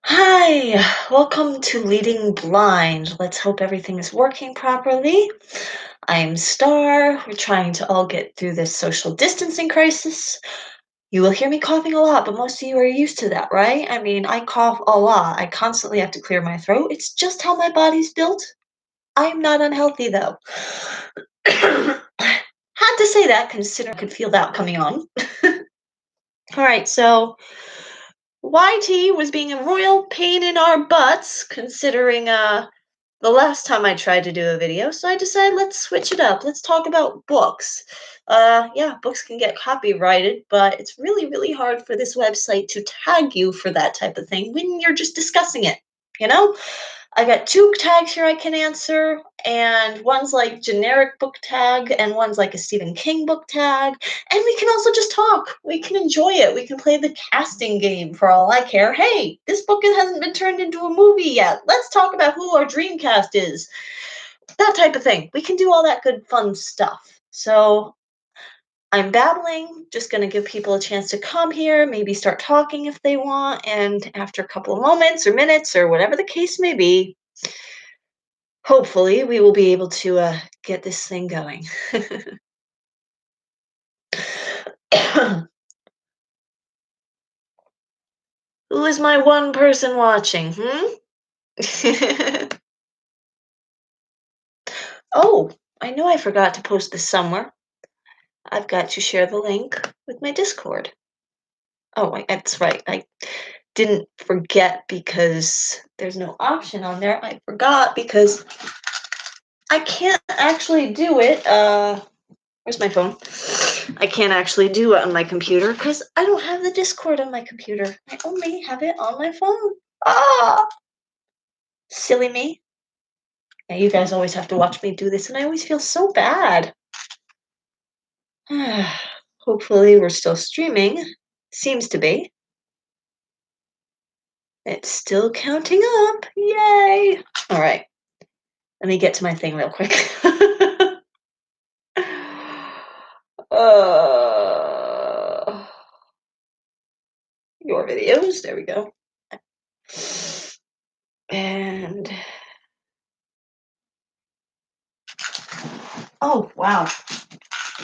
Hi, welcome to Leading Blind. Let's hope everything is working properly. I'm Star. We're trying to all get through this social distancing crisis. You will hear me coughing a lot, but most of you are used to that, right? I mean, I cough a lot. I constantly have to clear my throat. It's just how my body's built. I am not unhealthy, though. Had to say that, considering I could feel that coming on. All right, so YT was being a royal pain in our butts, considering the last time I tried to do a video, so I decided let's switch it up. Let's talk about books. Yeah, books can get copyrighted, but it's really, really hard for this website to tag you for that type of thing when you're just discussing it, you know? I got two tags here I can answer, and one's like generic book tag, and one's like a Stephen King book tag. And we can also just talk. We can enjoy it. We can play the casting game for all I care. Hey, this book hasn't been turned into a movie yet. Let's talk about who our dream cast is. That type of thing. We can do all that good, fun stuff. So I'm babbling, just going to give people a chance to come here, maybe start talking if they want, and after a couple of moments or minutes or whatever the case may be, hopefully we will be able to get this thing going. Who is my one person watching? Oh, I know I forgot to post this somewhere. I've got to share the link with my Discord. Oh, that's right. I didn't forget because there's no option on there. I forgot because I can't actually do it. Where's my phone? I can't actually do it on my computer because I don't have the Discord on my computer. I only have it on my phone. Ah, silly me. Yeah, you guys always have to watch me do this, and I always feel so bad. Hopefully, we're still streaming. Seems to be. It's still counting up. Yay! All right. Let me get to my thing real quick. uh, your videos. There we go. And oh wow,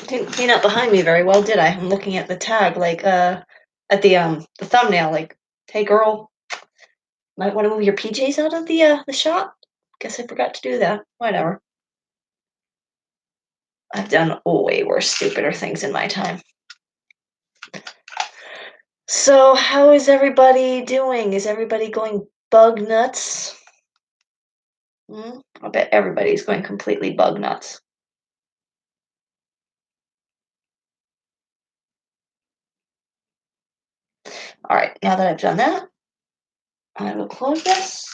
didn't clean up behind me very well, did I? I'm looking at the tag, like at the thumbnail, like, hey girl, might want to move your PJs out of the shot. Guess I forgot to do that. Whatever. I've done way worse, stupider things in my time. So how is everybody doing? Is everybody going bug nuts? I bet everybody's going completely bug nuts. All right, now that I've done that, I will close this.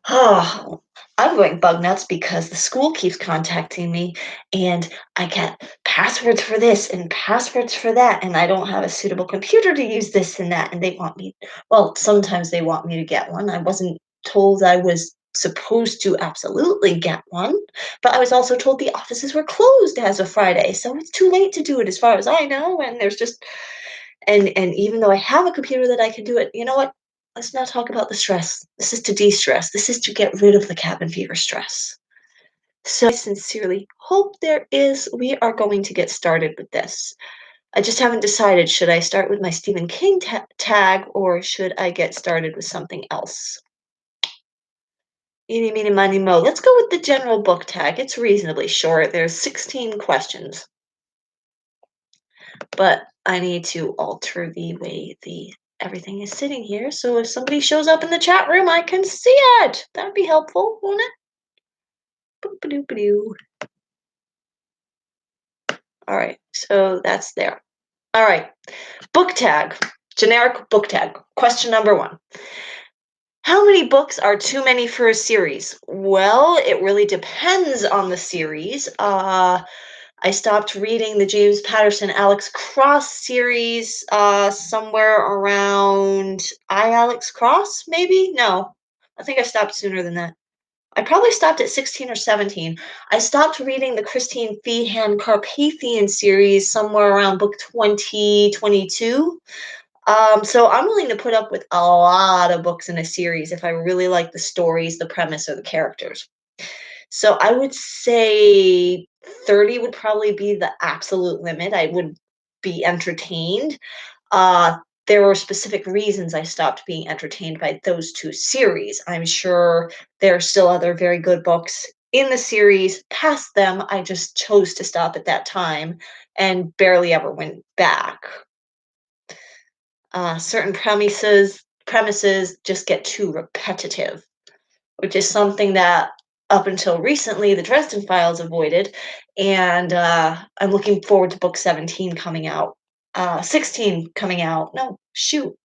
Oh, I'm going bug nuts because the school keeps contacting me and I get passwords for this and passwords for that, and I don't have a suitable computer to use this and that. And they want me, well, sometimes they want me to get one. I wasn't told I was supposed to absolutely get one, but I was also told the offices were closed as of Friday. So it's too late to do it as far as I know. And there's just, and even though I have a computer that I can do it, you know what? Let's not talk about the stress. This is to de-stress. This is to get rid of the cabin fever stress. So I sincerely hope we are going to get started with this. I just haven't decided, should I start with my Stephen King tag or should I get started with something else? Eeny, meeny, miny, mo. Let's go with the general book tag. It's reasonably short. There's 16 questions. But I need to alter the way everything is sitting here. So if somebody shows up in the chat room, I can see it. That'd be helpful, wouldn't it? Boop-a-doop-a-doo. All right, so that's there. All right, book tag, generic book tag. Question number 1. How many books are too many for a series? Well, it really depends on the series. I stopped reading the James Patterson Alex Cross series somewhere around Alex Cross, maybe? No, I think I stopped sooner than that. I probably stopped at 16 or 17. I stopped reading the Christine Feehan Carpathian series somewhere around book 20, 22. So I'm willing to put up with a lot of books in a series if I really like the stories, the premise, or the characters. So I would say 30 would probably be the absolute limit. I would be entertained. Uh, there were specific reasons I stopped being entertained by those two series. I'm sure there are still other very good books in the series past them. I just chose to stop at that time and barely ever went back. Certain premises just get too repetitive, which is something that up until recently the Dresden Files avoided, and I'm looking forward to book 17 coming out. 16 coming out. No, shoot.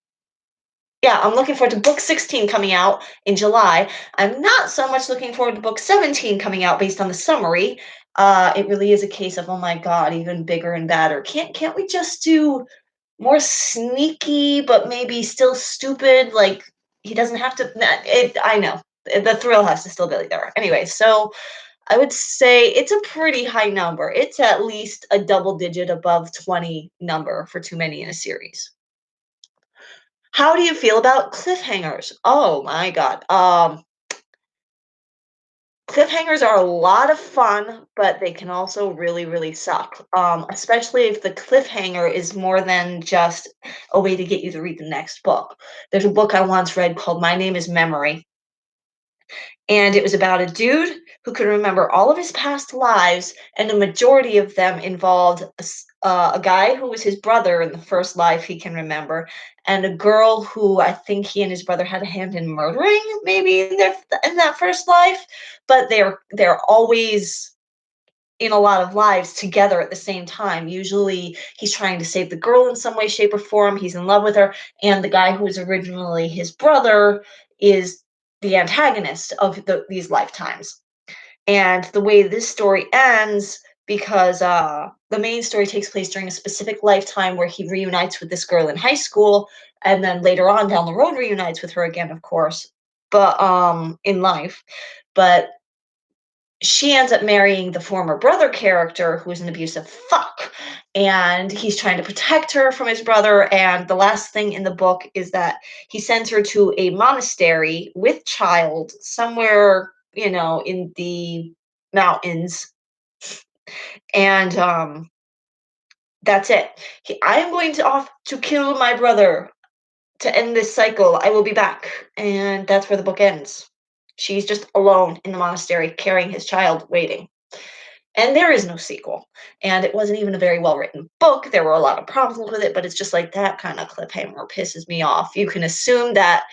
Yeah, I'm looking forward to book 16 coming out in July. I'm not so much looking forward to book 17 coming out based on the summary. It really is a case of, oh my god, even bigger and badder. Can't we just do more sneaky, but maybe still stupid? Like he doesn't have to. I know the thrill has to still be there. Anyway, so I would say it's a pretty high number. It's at least a double digit above 20 number for too many in a series. How do you feel about cliffhangers? Oh my god. Cliffhangers are a lot of fun, but they can also really, really suck. Especially if the cliffhanger is more than just a way to get you to read the next book. There's a book I once read called My Name is Memory, and it was about a dude who could remember all of his past lives, and the majority of them involved a guy who was his brother in the first life he can remember, and a girl who I think he and his brother had a hand in murdering, maybe in that first life. But they're always in a lot of lives together at the same time. Usually, he's trying to save the girl in some way, shape, or form. He's in love with her, and the guy who was originally his brother is the antagonist of these lifetimes. And the way this story ends, because the main story takes place during a specific lifetime where he reunites with this girl in high school, and then later on down the road reunites with her again, of course, but in life. But she ends up marrying the former brother character who is an abusive fuck, and he's trying to protect her from his brother. And the last thing in the book is that he sends her to a monastery with child somewhere, in the mountains. And that's it. I am going to off to kill my brother to end this cycle. I will be back. And that's where the book ends. She's just alone in the monastery carrying his child, waiting. And there is no sequel. And it wasn't even a very well written book. There were a lot of problems with it, but it's just like that kind of cliffhanger pisses me off. You can assume that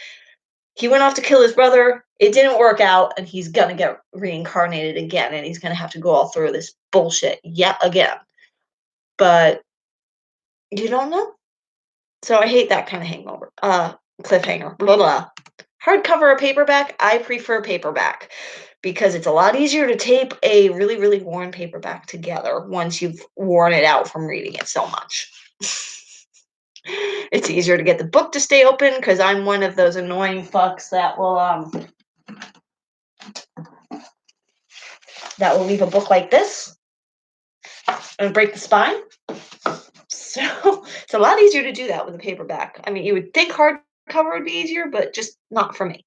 he went off to kill his brother, it didn't work out, and he's gonna get reincarnated again, and he's gonna have to go all through this bullshit yet again. But you don't know. So I hate that kind of hangover. Cliffhanger. Blah blah. Hardcover or paperback? I prefer paperback because it's a lot easier to tape a really, really worn paperback together once you've worn it out from reading it so much. It's easier to get the book to stay open because I'm one of those annoying fucks that will leave a book like this and break the spine. So it's a lot easier to do that with a paperback. I mean, you would think hardcover would be easier, but just not for me.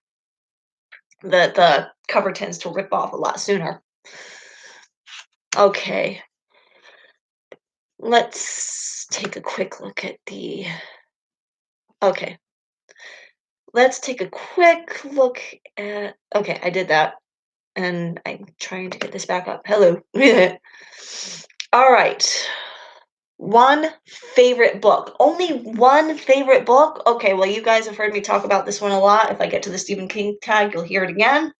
The cover tends to rip off a lot sooner. Okay, let's take a quick look at the. Okay, let's take a quick look at. Okay, I did that, and I'm trying to get this back up. Hello. All right. One favorite book. Only one favorite book? Okay, well, you guys have heard me talk about this one a lot. If I get to the Stephen King tag, you'll hear it again.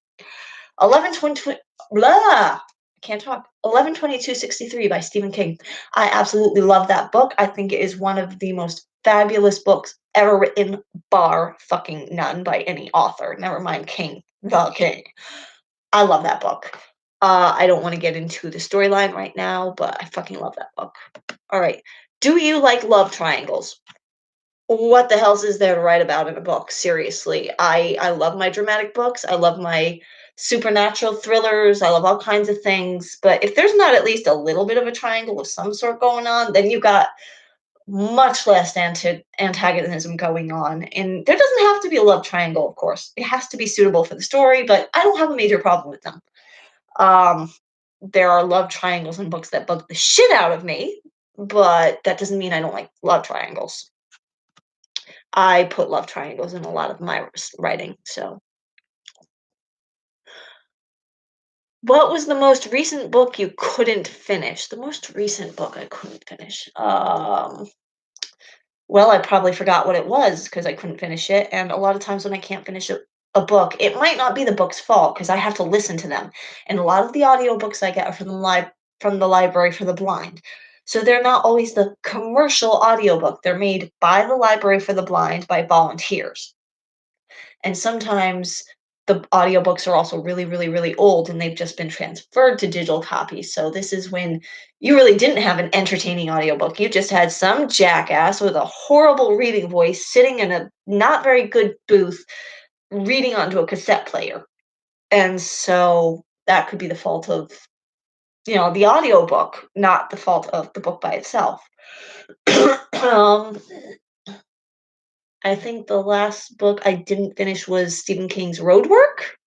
11/20 blah! I can't talk. 11/22/63 by Stephen King. I absolutely love that book. I think it is one of the most fabulous books ever written, bar fucking none, by any author. Never mind King, the King. I love that book. I don't want to get into the storyline right now, but I fucking love that book. All right. Do you like love triangles? What the hell is there to write about in a book? Seriously. I love my dramatic books. I love my supernatural thrillers. I love all kinds of things. But if there's not at least a little bit of a triangle of some sort going on, then you got much less antagonism going on. And there doesn't have to be a love triangle, of course. It has to be suitable for the story, but I don't have a major problem with them. Um, there are love triangles in books that bug the shit out of me, but that doesn't mean I don't like love triangles. I put love triangles in a lot of my writing. So, what was the most recent book you couldn't finish? The most recent book I couldn't finish. Well, I probably forgot what it was because I couldn't finish it, and a lot of times when I can't finish a book, it might not be the book's fault because I have to listen to them, and a lot of the audiobooks I get are from the library for the blind. So they're not always the commercial audiobook. They're made by the library for the blind by volunteers. And sometimes the audiobooks are also really, really, really old and they've just been transferred to digital copies. So this is when you really didn't have an entertaining audiobook. You just had some jackass with a horrible reading voice sitting in a not very good booth reading onto a cassette player. And so that could be the fault of, the audiobook, not the fault of the book by itself. um, I think the last book I didn't finish was Stephen King's Roadwork.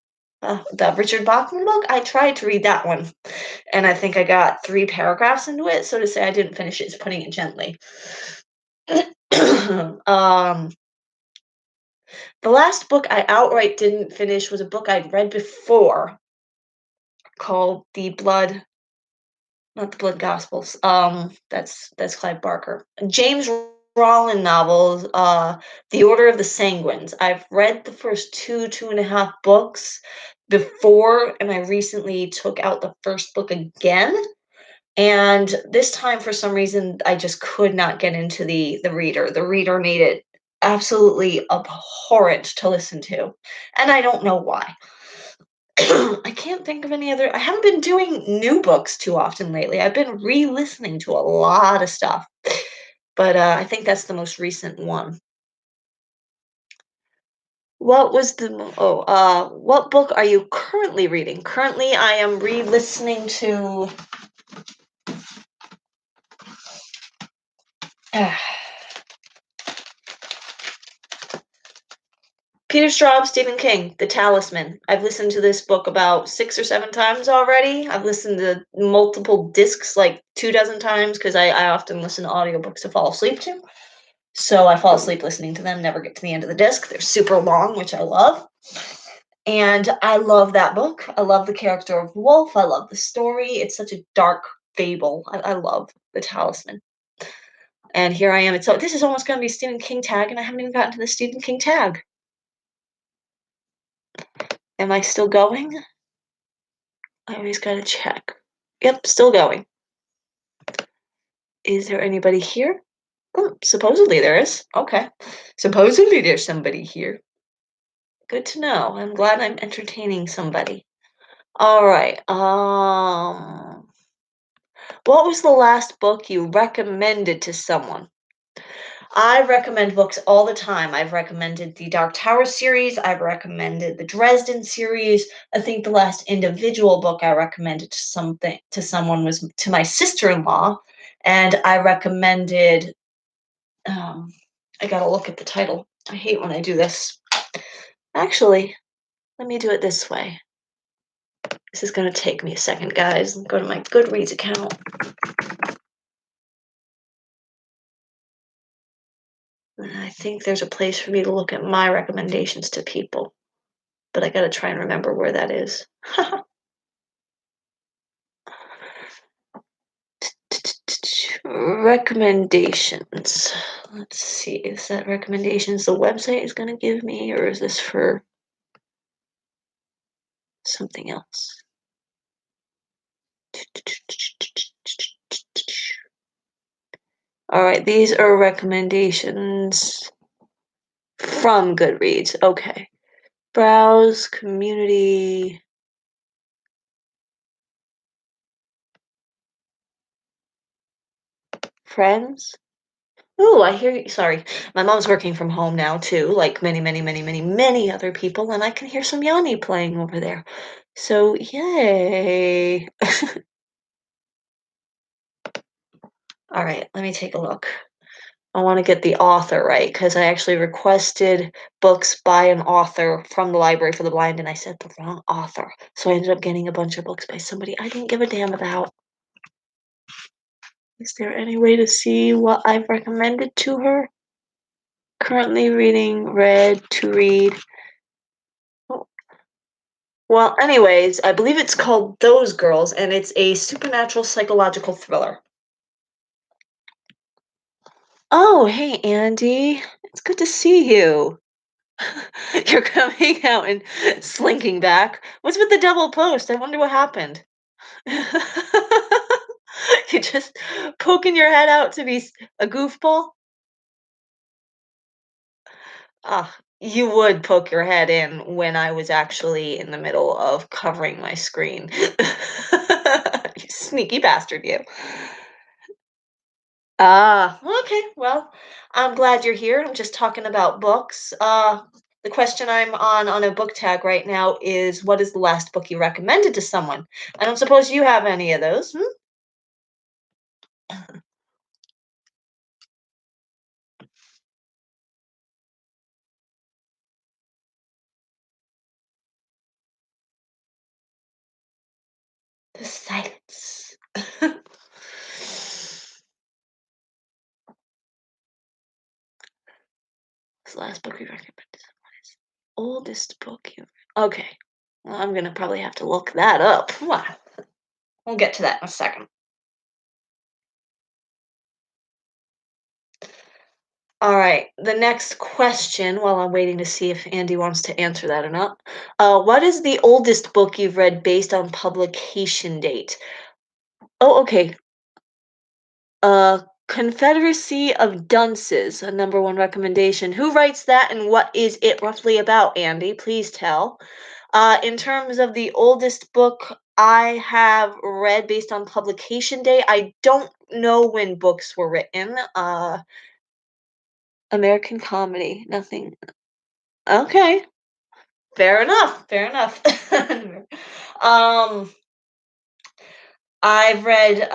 The Richard Bachman book, I tried to read that one, and I think I got 3 paragraphs into it, so to say I didn't finish it is putting it gently. Um, the last book I outright didn't finish was a book I'd read before called The Blood not the Blood Gospels, that's Clive Barker. James Rollin novels, The Order of the Sanguines. I've read the first 2.5 books before, and I recently took out the first book again, and this time, for some reason, I just could not get into the reader. The reader made it absolutely abhorrent to listen to, and I don't know why. I can't think of any other I haven't been doing new books too often lately. I've been re-listening to a lot of stuff, but, I think that's the most recent one. What book are you currently reading? Currently, I am re-listening to Peter Straub, Stephen King, The Talisman. I've listened to this book about 6 or 7 times already. I've listened to multiple discs, like 2 dozen times, 'cause I often listen to audiobooks to fall asleep to. So I fall asleep listening to them, never get to the end of the disc. They're super long, which I love. And I love that book. I love the character of Wolf. I love the story. It's such a dark fable. I love The Talisman. And here I am. This is almost going to be Stephen King tag, and I haven't even gotten to the Stephen King tag. Am I still going? I always got to check. Yep, still going. Is there anybody here? Oh, supposedly there is. Okay. Supposedly there's somebody here. Good to know. I'm glad I'm entertaining somebody. All right. What was the last book you recommended to someone? I recommend books all the time. I've recommended the Dark Tower series. I've recommended the Dresden series. I think the last individual book I recommended to someone was to my sister-in-law, and I recommended. I gotta look at the title. I hate when I do this. Actually, let me do it this way. This is gonna take me a second, guys. Go to my Goodreads account. I think there's a place for me to look at my recommendations to people, but I gotta try and remember where that is. Recommendations. Let's see, is that recommendations the website is gonna give me, or is this for something else? All right, these are recommendations from Goodreads. Okay. Browse, community. Friends. Oh, I hear you. Sorry. My mom's working from home now too, like many, many, many, many, many other people, and I can hear some Yanni playing over there. So, yay. All right, let me take a look. I wanna get the author right because I actually requested books by an author from the Library for the Blind, and I said the wrong author, so I ended up getting a bunch of books by somebody I didn't give a damn about. Is there any way to see what I've recommended to her? Currently reading, read, to read. Oh, well, anyways, I believe it's called Those Girls, and it's a supernatural psychological thriller. Oh, hey, Andy. It's good to see you. You're coming out and slinking back. What's with the double post? I wonder what happened. You just poking your head out to be a goofball? Ah, you would poke your head in when I was actually in the middle of covering my screen. You sneaky bastard, you. Ah, okay. Well, I'm glad you're here. I'm just talking about books. The question I'm on a book tag right now is what is the last book you recommended to someone? I don't suppose you have any of those. Hmm? The silence. What's the last book you recommended to someone? Is oldest book you Okay. Well, I'm gonna probably have to look that up. Wow. We'll get to that in a second. All right. The next question, while I'm waiting to see if Andy wants to answer that or not. What is the oldest book you've read based on publication date? Oh, okay. Confederacy of Dunces, a number one recommendation. Who writes that and what is it roughly about, Andy? Please tell. In terms of the oldest book I have read based on publication date, I don't know when books were written. American comedy, nothing. Okay, fair enough. Fair enough. um, I've read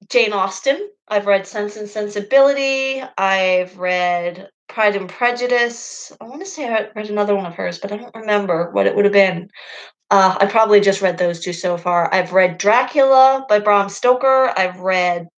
Jane Austen. I've read Sense and Sensibility. I've read Pride and Prejudice. I want to say I read another one of hers, but I don't remember what it would have been. I probably just read those 2 so far. I've read Dracula by Bram Stoker. I've read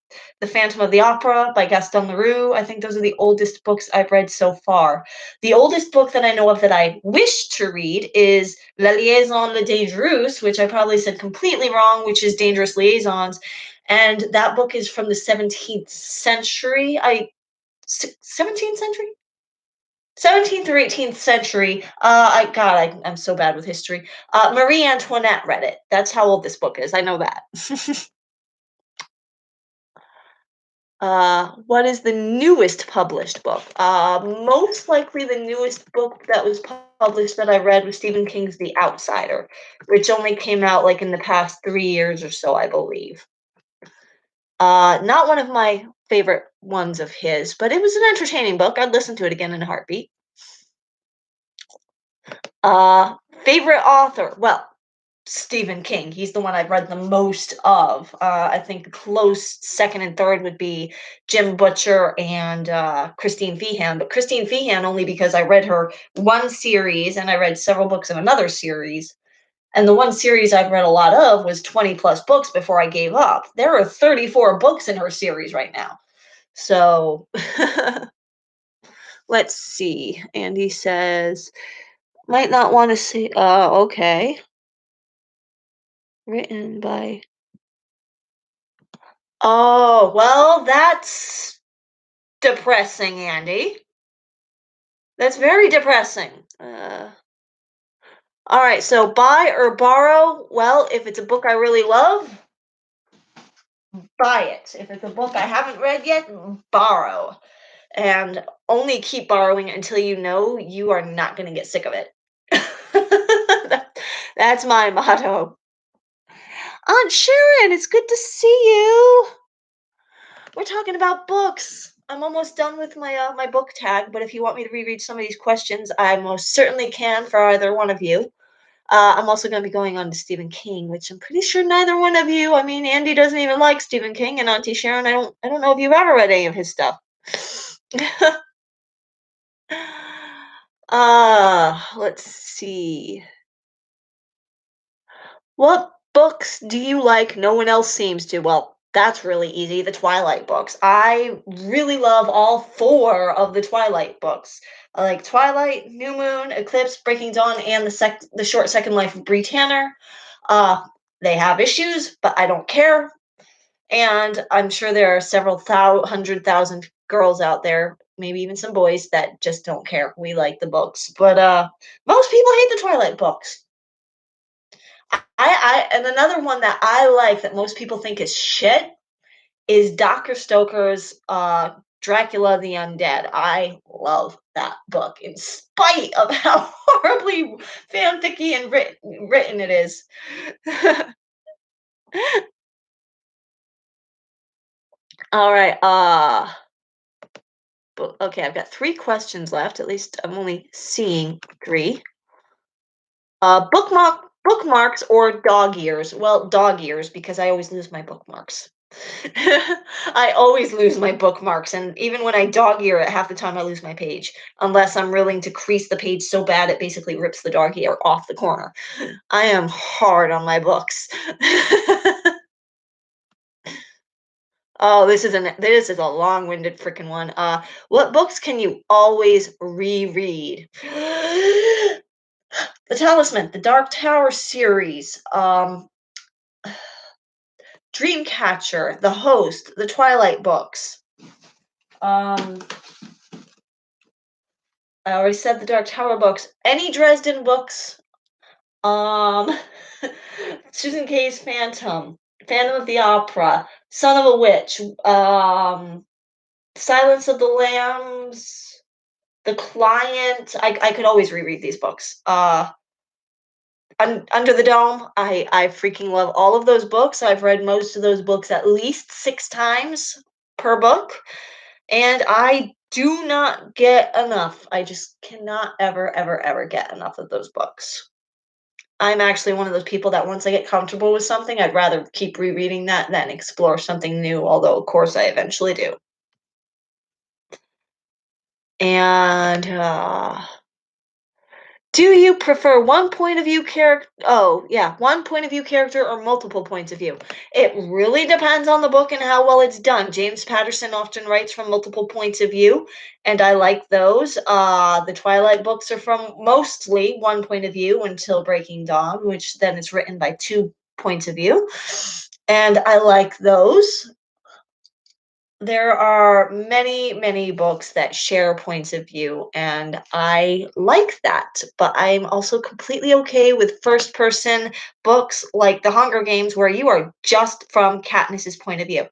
The Phantom of the Opera by Gaston Leroux. I think those are the oldest books I've read so far. The oldest book that I know of that I wish to read is La Liaison Le Dangereuse, which I probably said completely wrong, which is Dangerous Liaisons. And that book is from the 17th century. 17th century? 17th or 18th century. I'm so bad with history. Marie Antoinette read it. That's how old this book is. I know that. What is the newest published book? Most likely the newest book that was published that I read was Stephen King's The Outsider, which only came out like in the past 3 years or so, I believe. Not one of my favorite ones of his, but it was an entertaining book. I'd listen to it again in a heartbeat. Uh, Favorite author? Well, Stephen King. He's the one I've read the most of. I think close second and third would be Jim Butcher and Christine Feehan. But Christine Feehan only because I read her one series and I read several books of another series. And the one series I've read a lot of was 20 plus books before I gave up. There are 34 books in her series right now. So let's see. Andy says, might not want to see. Okay. Written by. Oh, well, that's depressing, Andy. That's very depressing. All right, so buy or borrow? Well, if it's a book I really love, buy it. If it's a book I haven't read yet, borrow. And only keep borrowing until you know you are not going to get sick of it. That's my motto. Aunt Sharon, it's good to see you. We're talking about books. I'm almost done with my book tag, but if you want me to reread some of these questions, I most certainly can for either one of you. I'm also going to be going on to Stephen King, which I'm pretty sure neither one of you. I mean, Andy doesn't even like Stephen King, and Auntie Sharon, I don't know if you've ever read any of his stuff. Let's see. What books do you like no one else seems to? Well, that's really easy. The Twilight books. I really love all four of the Twilight books. I like Twilight, New Moon, Eclipse, Breaking Dawn, and the short Second Life of Bree Tanner. Uh, they have issues, but I don't care. And I'm sure there are several 100,000 girls out there, maybe even some boys, that just don't care. We like the books, but most people hate the Twilight books. And another one that I like that most people think is shit is Dr. Stoker's Dracula the Undead. I love that book in spite of how horribly fanficky and written it is. All right. Okay, I've got 3 questions left. At least I'm only seeing 3. Bookmarks or dog ears? Well, dog ears because I always lose my bookmarks. I always lose my bookmarks, and even when I dog ear it, half the time I lose my page, unless I'm willing to crease the page so bad it basically rips the dog ear off the corner. I am hard on my books. Oh, this is a long-winded freaking one. What books can you always reread? The Talisman, the Dark Tower series, Dreamcatcher, The Host, the Twilight books. Um, I already said the Dark Tower books. Any Dresden books. Um, Susan Kay's Phantom, Phantom of the Opera, Son of a Witch, Silence of the Lambs, The Client. I could always reread these books. Under the Dome. I freaking love all of those books. I've read most of those books at least 6 times per book, and I do not get enough. I just cannot ever, ever, ever get enough of those books. I'm actually one of those people that once I get comfortable with something, I'd rather keep rereading that than explore something new, although, of course, I eventually do. And, do you prefer one point of view character? Oh, yeah, one point of view character or multiple points of view? It really depends on the book and how well it's done. James Patterson often writes from multiple points of view, and I like those. The Twilight books are from mostly one point of view until Breaking Dawn, which then is written by 2 points of view, and I like those. There are many, many books that share points of view, and I like that. But I'm also completely okay with first person books like The Hunger Games, where you are just from Katniss's point of view.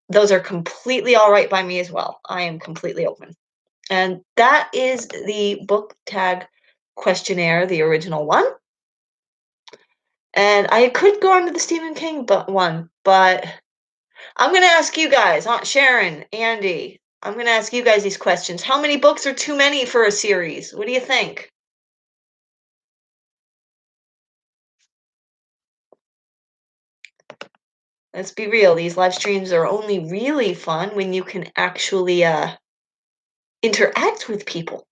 Those are completely all right by me as well. I am completely open. And that is the book tag questionnaire, the original one. And I could go on to the Stephen King one, but I'm going to ask you guys, Aunt Sharon, Andy, I'm going to ask you guys these questions. How many books are too many for a series? What do you think? Let's be real. These live streams are only really fun when you can actually interact with people.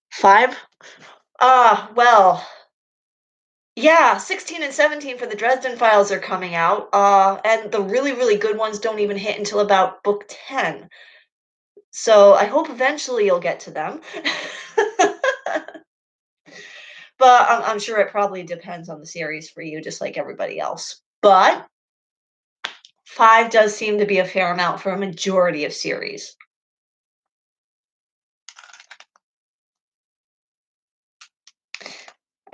Five? Well, yeah, 16 and 17 for the Dresden Files are coming out. And the really, really good ones don't even hit until about book 10. So I hope eventually you'll get to them. But I'm sure it probably depends on the series for you, just like everybody else. But 5 does seem to be a fair amount for a majority of series.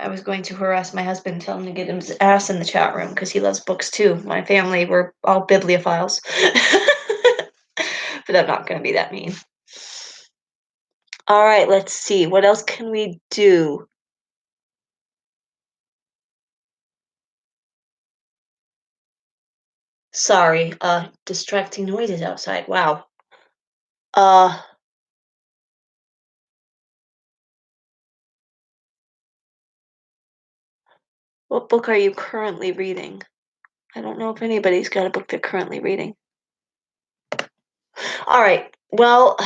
I was going to harass my husband, tell him to get his ass in the chat room because he loves books too. My family, we're all bibliophiles. But I'm not going to be that mean. All right, let's see. What else can we do? Sorry, distracting noises outside. Wow. Uh, what book are you currently reading? I don't know if anybody's got a book they're currently reading. All right. Well,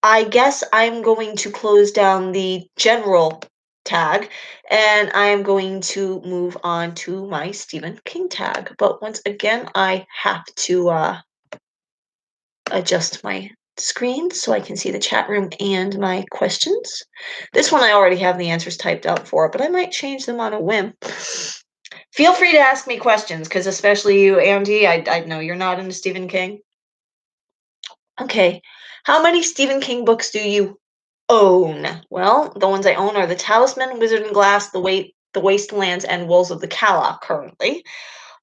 I guess I'm going to close down the general tag and I'm going to move on to my Stephen King tag. But once again, I have to adjust my screen so I can see the chat room and my questions. This one I already have the answers typed out for, but I might change them on a whim. Feel free to ask me questions, because especially you, Andy, I know you're not into Stephen King. Okay, how many Stephen King books do you own? Well, the ones I own are The Talisman, Wizard and Glass, The Wastelands, and Wolves of the Cala currently.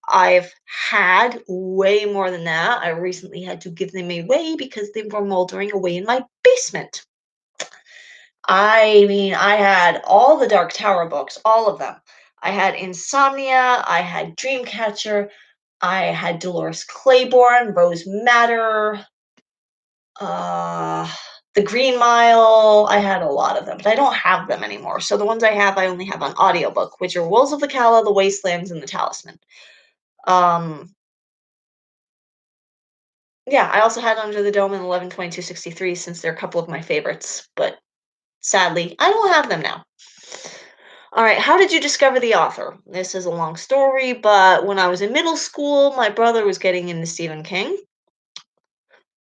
I've had way more than that. I recently had to give them away because they were moldering away in my basement. I mean, I had all the Dark Tower books, all of them. I had Insomnia, I had Dreamcatcher, I had Dolores Claiborne, Rose Madder, uh, The Green Mile. I had a lot of them, but I don't have them anymore. So the ones I have, I only have on audiobook, which are Wolves of the Cala, The Wastelands, and The Talisman. Um, Yeah, I also had Under the Dome and 11/22/63 since they're a couple of my favorites, but sadly, I don't have them now. All right, how did you discover the author? This is a long story, but when I was in middle school, my brother was getting into Stephen King.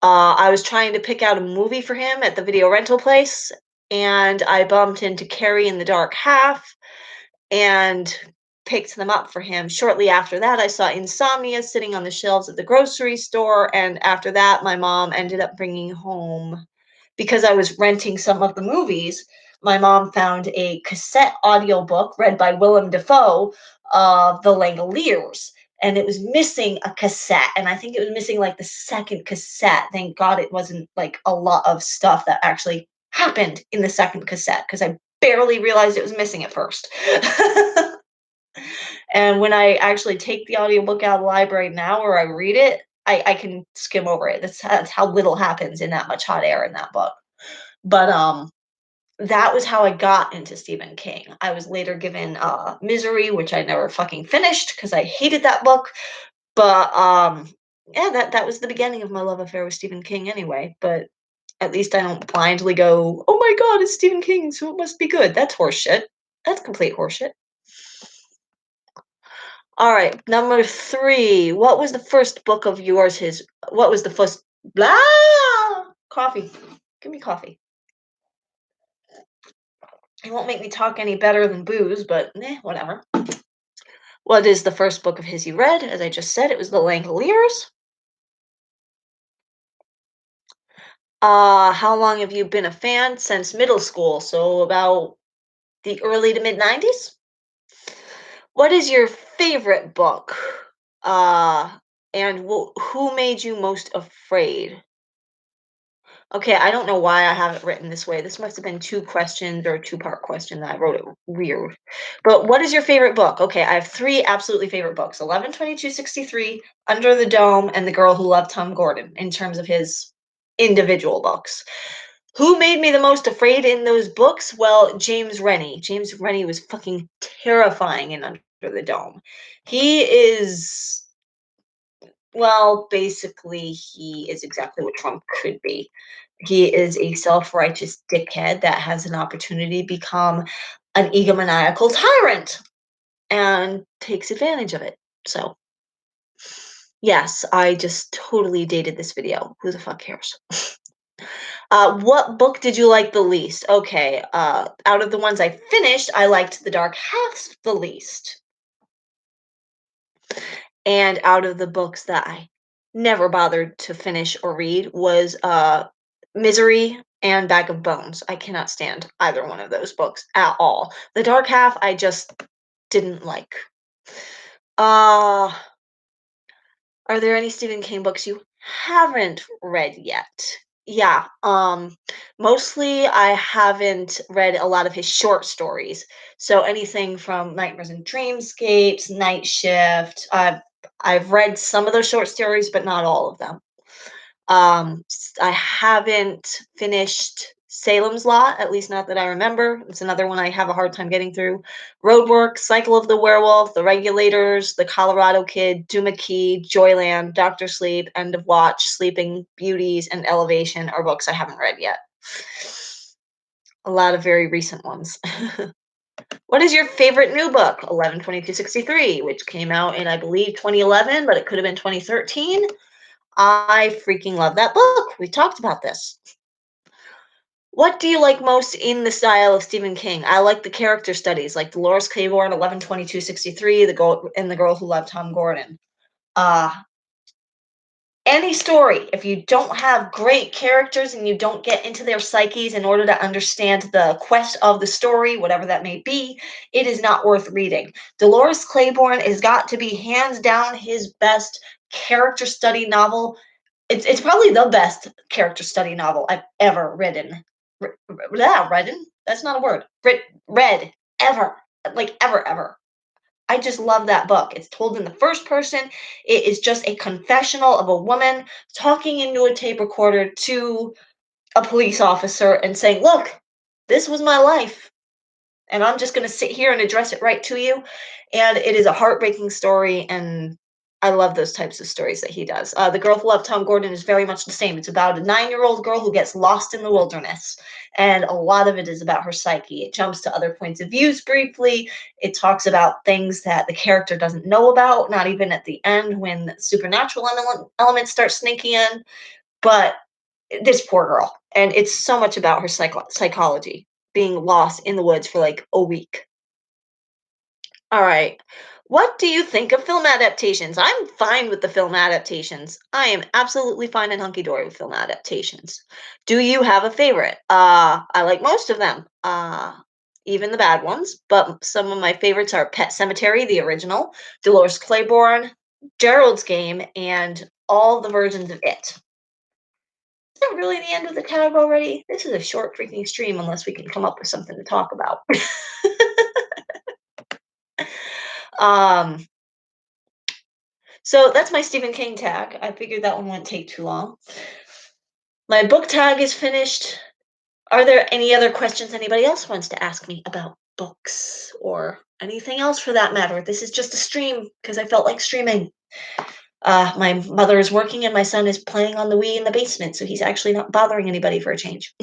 I was trying to pick out a movie for him at the video rental place, and I bumped into Carrie in the Dark Half and picked them up for him. Shortly after that, I saw Insomnia sitting on the shelves at the grocery store, and after that, my mom ended up bringing home, because I was renting some of the movies, my mom found a cassette audiobook read by Willem Dafoe of The Langoliers, and it was missing a cassette, and I think it was missing, like, the second cassette. Thank God it wasn't, like, a lot of stuff that actually happened in the second cassette, because I barely realized it was missing at first. And when I actually take the audiobook out of the library now or I read it, I can skim over it. That's how little happens in that much hot air in that book. But that was how I got into Stephen King. I was later given Misery, which I never fucking finished because I hated that book. But yeah, that was the beginning of my love affair with Stephen King anyway. But at least I don't blindly go, "Oh my god, it's Stephen King, so it must be good." That's horseshit. That's complete horseshit. All right, number 3. What was the first book of yours? What was the first blah coffee? Give me coffee. It won't make me talk any better than booze, but whatever. What is the first book of his you read? As I just said, it was The Langoliers. How long have you been a fan? Since middle school, so about the early to mid 90s. What is your favorite book? Uh, and who made you most afraid? Okay, I don't know why I have it written this way. This must have been 2 questions or a two-part question that I wrote it weird. But what is your favorite book? Okay, I have 3 absolutely favorite books: 11/22/63, Under the Dome, and The Girl Who Loved Tom Gordon in terms of his individual books. Who made me the most afraid in those books? Well, James Rennie. James Rennie was fucking terrifying in Under the Dome. He is, well, basically, he is exactly what Trump could be. He is a self-righteous dickhead that has an opportunity to become an egomaniacal tyrant and takes advantage of it. So, yes, I just totally dated this video. Who the fuck cares? What book did you like the least? Okay, out of the ones I finished, I liked The Dark Half the least. And out of the books that I never bothered to finish or read was Misery and Bag of Bones. I cannot stand either one of those books at all. The Dark Half I just didn't like. Uh are there any Stephen King books you haven't read yet? Yeah, mostly I haven't read a lot of his short stories. So anything from Nightmares and Dreamscapes, Night Shift. I've read some of those short stories, but not all of them. I haven't finished Salem's Lot, at least not that I remember. It's another one I have a hard time getting through. Roadwork, Cycle of the Werewolf, The Regulators, The Colorado Kid, Duma Key, Joyland, Doctor Sleep, End of Watch, Sleeping Beauties, and Elevation are books I haven't read yet. A lot of very recent ones. What is your favorite new book? 11/22/63, which came out in, I believe, 2011, but it could have been 2013. I freaking love that book. We talked about this. What do you like most in the style of Stephen King? I like the character studies, like Dolores Claiborne, 11/22/63, the girl who loved Tom Gordon. Uh, any story, if you don't have great characters and you don't get into their psyches in order to understand the quest of the story, whatever that may be, it is not worth reading. Dolores Claiborne has got to be hands down his best character study novel. It's probably the best character study novel I've ever written. Yeah, redden? That's not a word. Read ever. Like ever, ever. I just love that book. It's told in the first person. It is just a confessional of a woman talking into a tape recorder to a police officer and saying, "Look, this was my life and I'm just going to sit here and address it right to you." And it is a heartbreaking story, and I love those types of stories that he does. The Girl Who Loved Tom Gordon is very much the same. It's about a 9-year-old girl who gets lost in the wilderness, and a lot of it is about her psyche. It jumps to other points of views briefly. It talks about things that the character doesn't know about, not even at the end when supernatural elements start sneaking in. But this poor girl, and it's so much about her psychology, being lost in the woods for like a week. All right. What do you think of film adaptations? I'm fine with the film adaptations. I am absolutely fine and hunky dory with film adaptations. Do you have a favorite? I like most of them. Even the bad ones, but some of my favorites are Pet Cemetery, the original, Dolores Claiborne, Gerald's Game, and all the versions of it. Is that really the end of the tag already? This is a short freaking stream unless we can come up with something to talk about. um, so that's my Stephen King tag. I figured that one wouldn't take too long. My book tag is finished. Are there any other questions anybody else wants to ask me about books or anything else for that matter? This is just a stream because I felt like streaming. My mother is working and my son is playing on the Wii in the basement, so he's actually not bothering anybody for a change.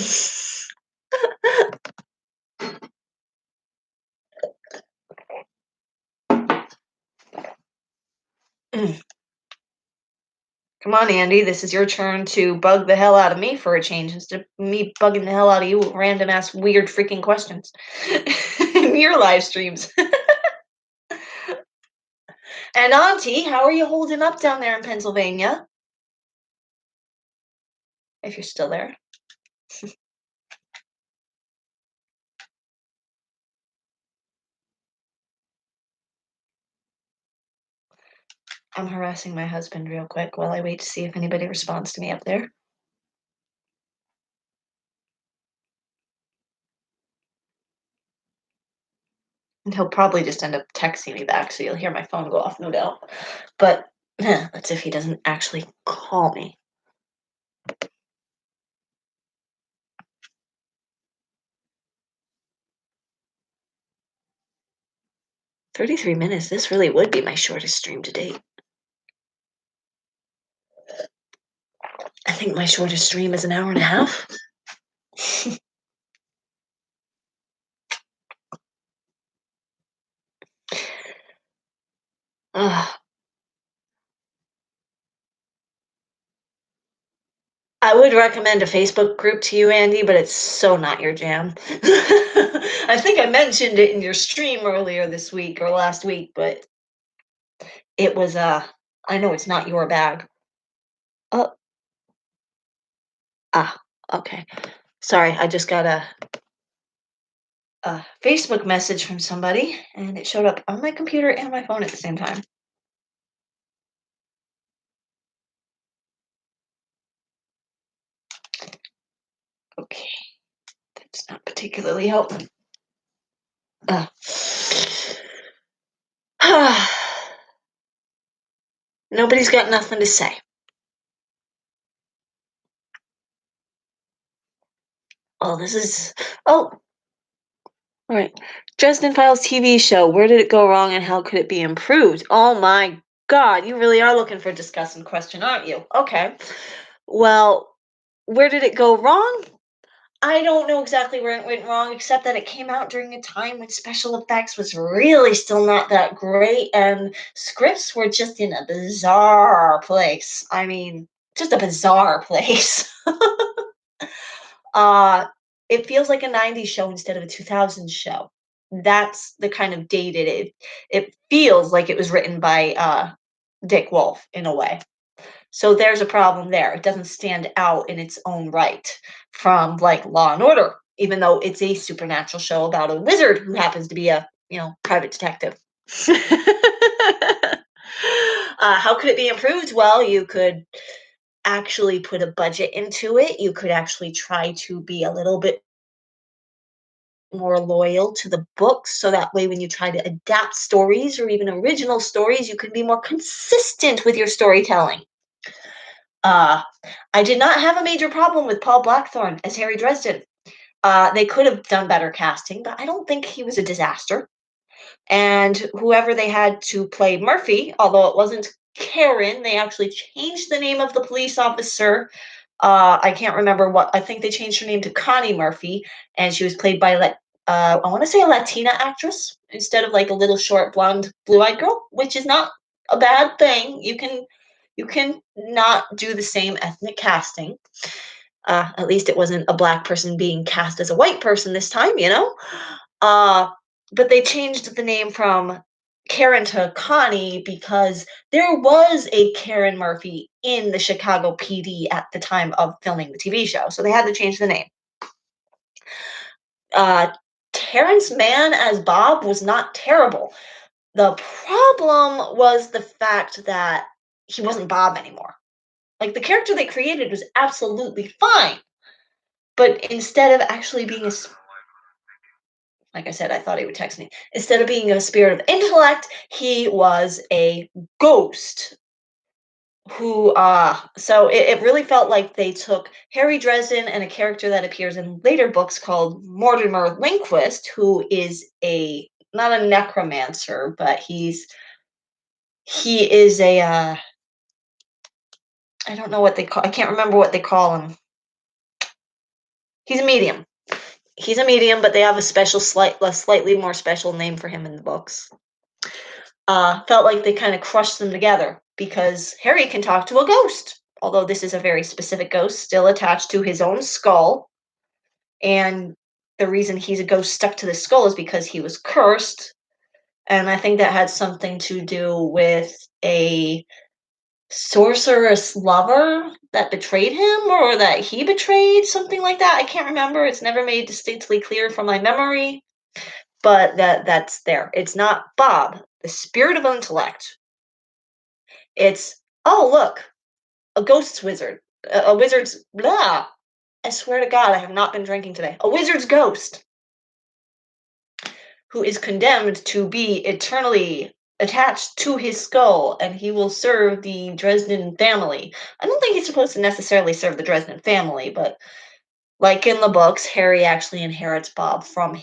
Come on, Andy. This is your turn to bug the hell out of me for a change instead of me bugging the hell out of you with random ass weird freaking questions in your live streams. And Auntie, how are you holding up down there in Pennsylvania? If you're still there. I'm harassing my husband real quick while I wait to see if anybody responds to me up there. And he'll probably just end up texting me back, so you'll hear my phone go off, no doubt. But that's if he doesn't actually call me. 33 minutes. This really would be my shortest stream to date. I think my shortest stream is an hour and a half. Ugh. I would recommend a Facebook group to you, Andy, but it's so not your jam. I think I mentioned it in your stream earlier this week or last week, but it was I know it's not your bag. Oh, okay. Sorry, I just got a Facebook message from somebody and it showed up on my computer and my phone at the same time. Okay, that's not particularly helping. Uh. Nobody's got nothing to say. Oh, this is. Oh, all right. Dresden Files TV show. Where did it go wrong and how could it be improved? Oh my God, you really are looking for a discussing question, aren't you? Okay. Well, where did it go wrong? I don't know exactly where it went wrong, except that it came out during a time when special effects was really still not that great, and scripts were just in a bizarre place. I mean, just a bizarre place. uh, it feels like a '90s show instead of a 2000s show. That's the kind of dated it. It feels like it was written by Dick Wolf in a way. So there's a problem there. It doesn't stand out in its own right from like Law and Order, even though it's a supernatural show about a wizard who happens to be a, private detective. How could it be improved? Well, you could actually put a budget into it. You could actually try to be a little bit more loyal to the books so that way when you try to adapt stories or even original stories, you can be more consistent with your storytelling. Uh, I did not have a major problem with Paul Blackthorne as Harry Dresden. They could have done better casting, but I don't think he was a disaster. And whoever they had to play Murphy, although it wasn't Karen, they actually changed the name of the police officer. I can't remember what. I think they changed her name to Connie Murphy, and she was played by I want to say a Latina actress instead of like a little short blonde blue-eyed girl, which is not a bad thing. You can not do the same ethnic casting. At least it wasn't a black person being cast as a white person this time. Uh, but they changed the name from Karen to Connie because there was a Karen Murphy in the Chicago PD at the time of filming the TV show. So they had to change the name. Uh, Terrence Mann as Bob was not terrible. The problem was the fact that he wasn't Bob anymore. Like the character they created was absolutely fine, but instead of actually being like I said, I thought he would text me. Instead of being a spirit of intellect, he was a ghost who so it really felt like they took Harry Dresden and a character that appears in later books called Mortimer Lindquist, who is a not a necromancer, but he is a I don't know what they call I can't remember what they call him. He's a medium. He's a medium, but they have a slightly more special name for him in the books. Felt like they kind of crushed them together because Harry can talk to a ghost, although this is a very specific ghost still attached to his own skull. And the reason he's a ghost stuck to the skull is because he was cursed. And I think that had something to do with a sorceress lover that betrayed him or that he betrayed, something like that. I can't remember. It's never made distinctly clear from my memory, but that's there. It's not Bob, the spirit of intellect. It's, oh, look, a ghost wizard. A wizard's, blah. I swear to God, I have not been drinking today. A wizard's ghost who is condemned to be eternally attached to his skull, and he will serve the Dresden family. I don't think he's supposed to necessarily serve the Dresden family, but like in the books, Harry actually inherits Bob from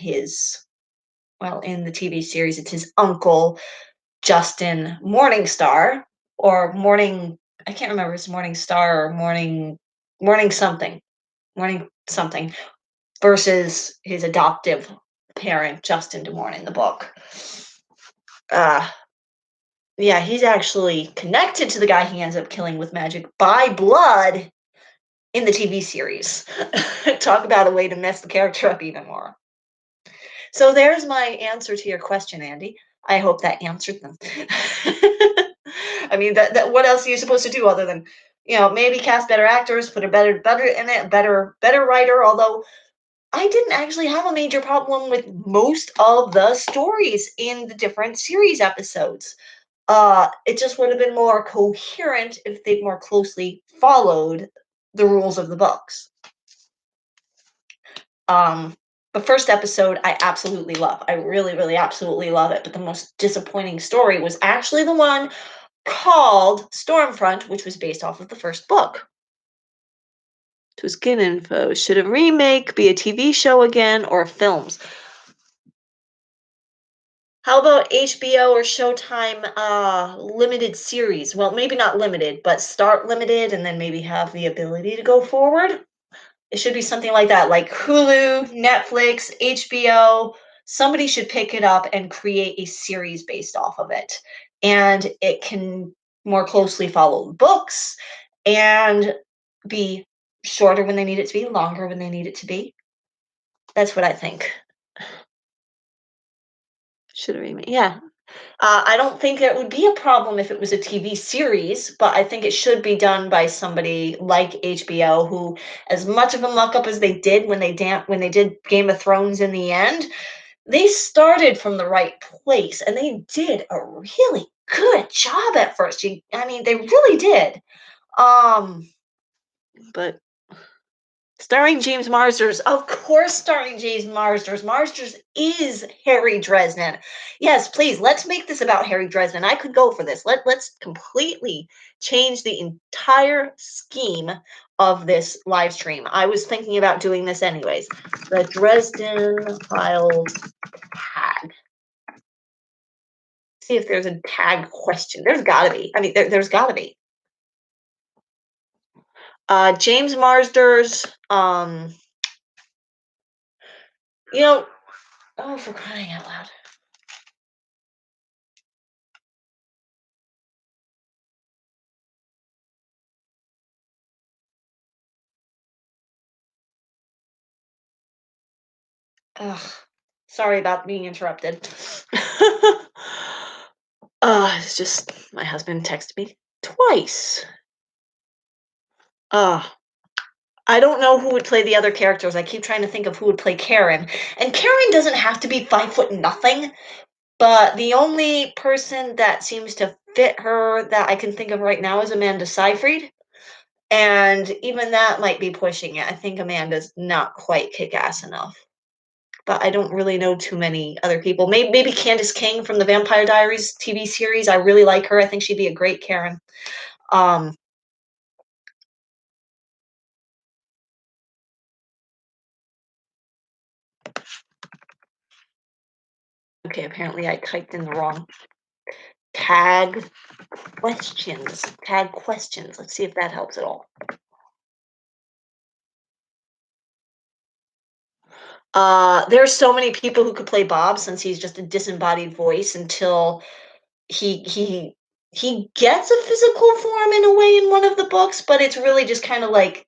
well, in the TV series, it's his uncle, Justin Morningstar, or Morning, I can't remember if it's Morningstar or Morning something, versus his adoptive parent, Justin DeMorne, in the book. Uh, yeah, he's actually connected to the guy he ends up killing with magic by blood in the TV series. Talk about a way to mess the character up even more. So there's my answer to your question, Andy. I hope that answered them. I mean, that what else are you supposed to do other than, maybe cast better actors, put a better budget in it, better writer. Although I didn't actually have a major problem with most of the stories in the different series episodes. It just would have been more coherent if they'd more closely followed the rules of the books. Um, the first episode I absolutely love. I really, really absolutely love it. But the most disappointing story was actually the one called Stormfront, which was based off of the first book. To skin info, should a remake be a TV show again or films? How about HBO or Showtime limited series? Well, maybe not limited, but start limited and then maybe have the ability to go forward. It should be something like that, like Hulu, Netflix, HBO. Somebody should pick it up and create a series based off of it. And it can more closely follow the books and be shorter when they need it to be, longer when they need it to be. That's what I think. Should have remade. Yeah. I don't think it would be a problem if it was a TV series, but I think it should be done by somebody like HBO, who, as much of a muck up as they did when they did Game of Thrones in the end, they started from the right place and they did a really good job at first. I mean, they really did. Um, but starring James Marsters, of course, starring James Marsters. Marsters is Harry Dresden. Yes, please, let's make this about Harry Dresden. I could go for this. Let's completely change the entire scheme of this live stream. I was thinking about doing this anyways. The Dresden Files tag. See if there's a tag question. There's got to be. I mean, there's got to be. James Marsters. You know, oh, for crying out loud. Ugh, sorry about being interrupted. It's just my husband texted me twice. Uh, I don't know who would play the other characters. I keep trying to think of who would play Karen. And Karen doesn't have to be 5 foot nothing, but the only person that seems to fit her that I can think of right now is Amanda Seyfried. And even that might be pushing it. I think Amanda's not quite kick ass enough. But I don't really know too many other people. Maybe Candace King from the Vampire Diaries TV series. I really like her. I think she'd be a great Karen. Um, okay, apparently I typed in the wrong tag questions. Tag questions. Let's see if that helps at all. There's so many people who could play Bob since he's just a disembodied voice until he he he gets a physical form in a way in one of the books, but it's really just kind of like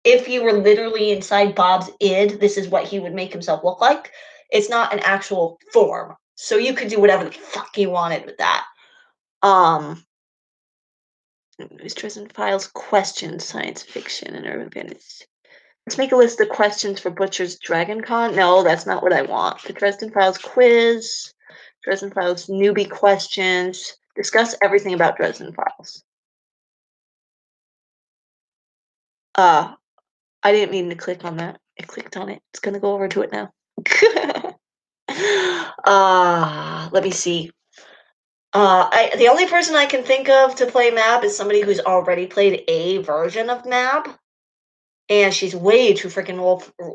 if you were literally inside Bob's id, this is what he would make himself look like. It's not an actual form. So you could do whatever the fuck you wanted with that. Um Dresden Files questions, science fiction, and urban fantasy. Let's make a list of questions for Butcher's Dragon Con. No, that's not what I want. The Dresden Files quiz, Dresden Files newbie questions. Discuss everything about Dresden Files. Uh, I didn't mean to click on that. I clicked on it. It's gonna go over to it now. Let me see. The only person I can think of to play Mab is somebody who's already played a version of Mab, and she's way too freaking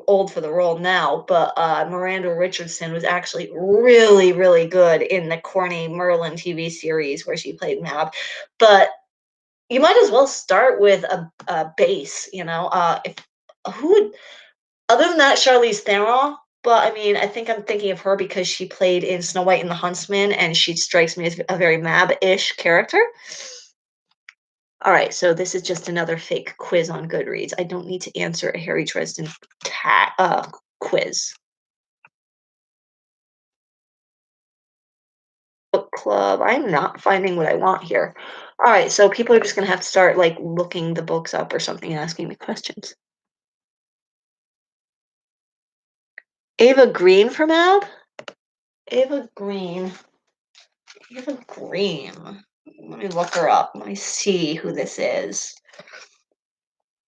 old for the role now. But Miranda Richardson was actually really, really good in the corny Merlin TV series where she played Mab. But you might as well start with a base. If who would other than that, Charlize Theron. But I mean, I think I'm thinking of her because she played in Snow White and the Huntsman, and she strikes me as a very Mab-ish character. All right, so this is just another fake quiz on Goodreads. I don't need to answer a Harry Dresden quiz. Book club. I'm not finding what I want here. All right, so people are just gonna have to start like looking the books up or something and asking me questions. Ava Green from Mab? Ava Green. Ava Green. Let me look her up. Let me see who this is.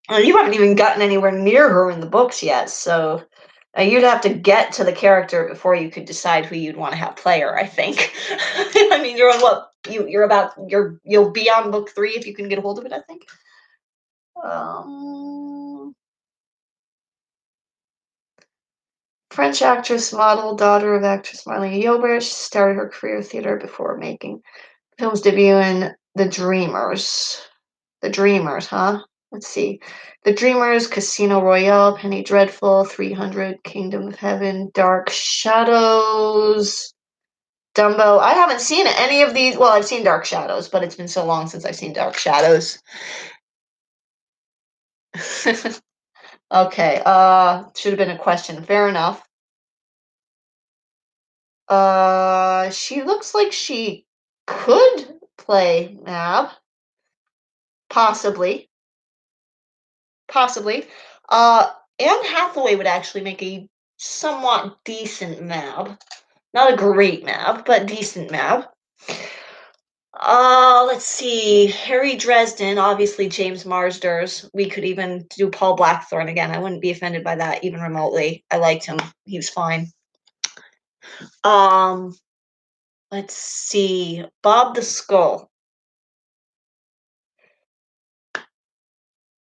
Oh, you haven't even gotten anywhere near her in the books yet, so You'd have to get to the character before you could decide who you'd want to have play her, I think. I mean, you're on what? You'll be on book 3 if you can get a hold of it, I think. Um, French actress, model, daughter of actress Marlene Yobert. She started her career in theater before making film's debut in The Dreamers. The Dreamers, huh? Let's see. The Dreamers, Casino Royale, Penny Dreadful, 300, Kingdom of Heaven, Dark Shadows, Dumbo. I haven't seen any of these. Well, I've seen Dark Shadows, but it's been so long since I've seen Dark Shadows. Okay, should have been a question. Fair enough. She looks like she could play Mab, possibly, possibly. Anne Hathaway would actually make a somewhat decent Mab. Not a great Mab, but decent Mab. Let's see. Harry Dresden, obviously James Marsders. We could even do Paul Blackthorne again. I wouldn't be offended by that even remotely. I liked him. He was fine. Um, let's see. Bob the Skull.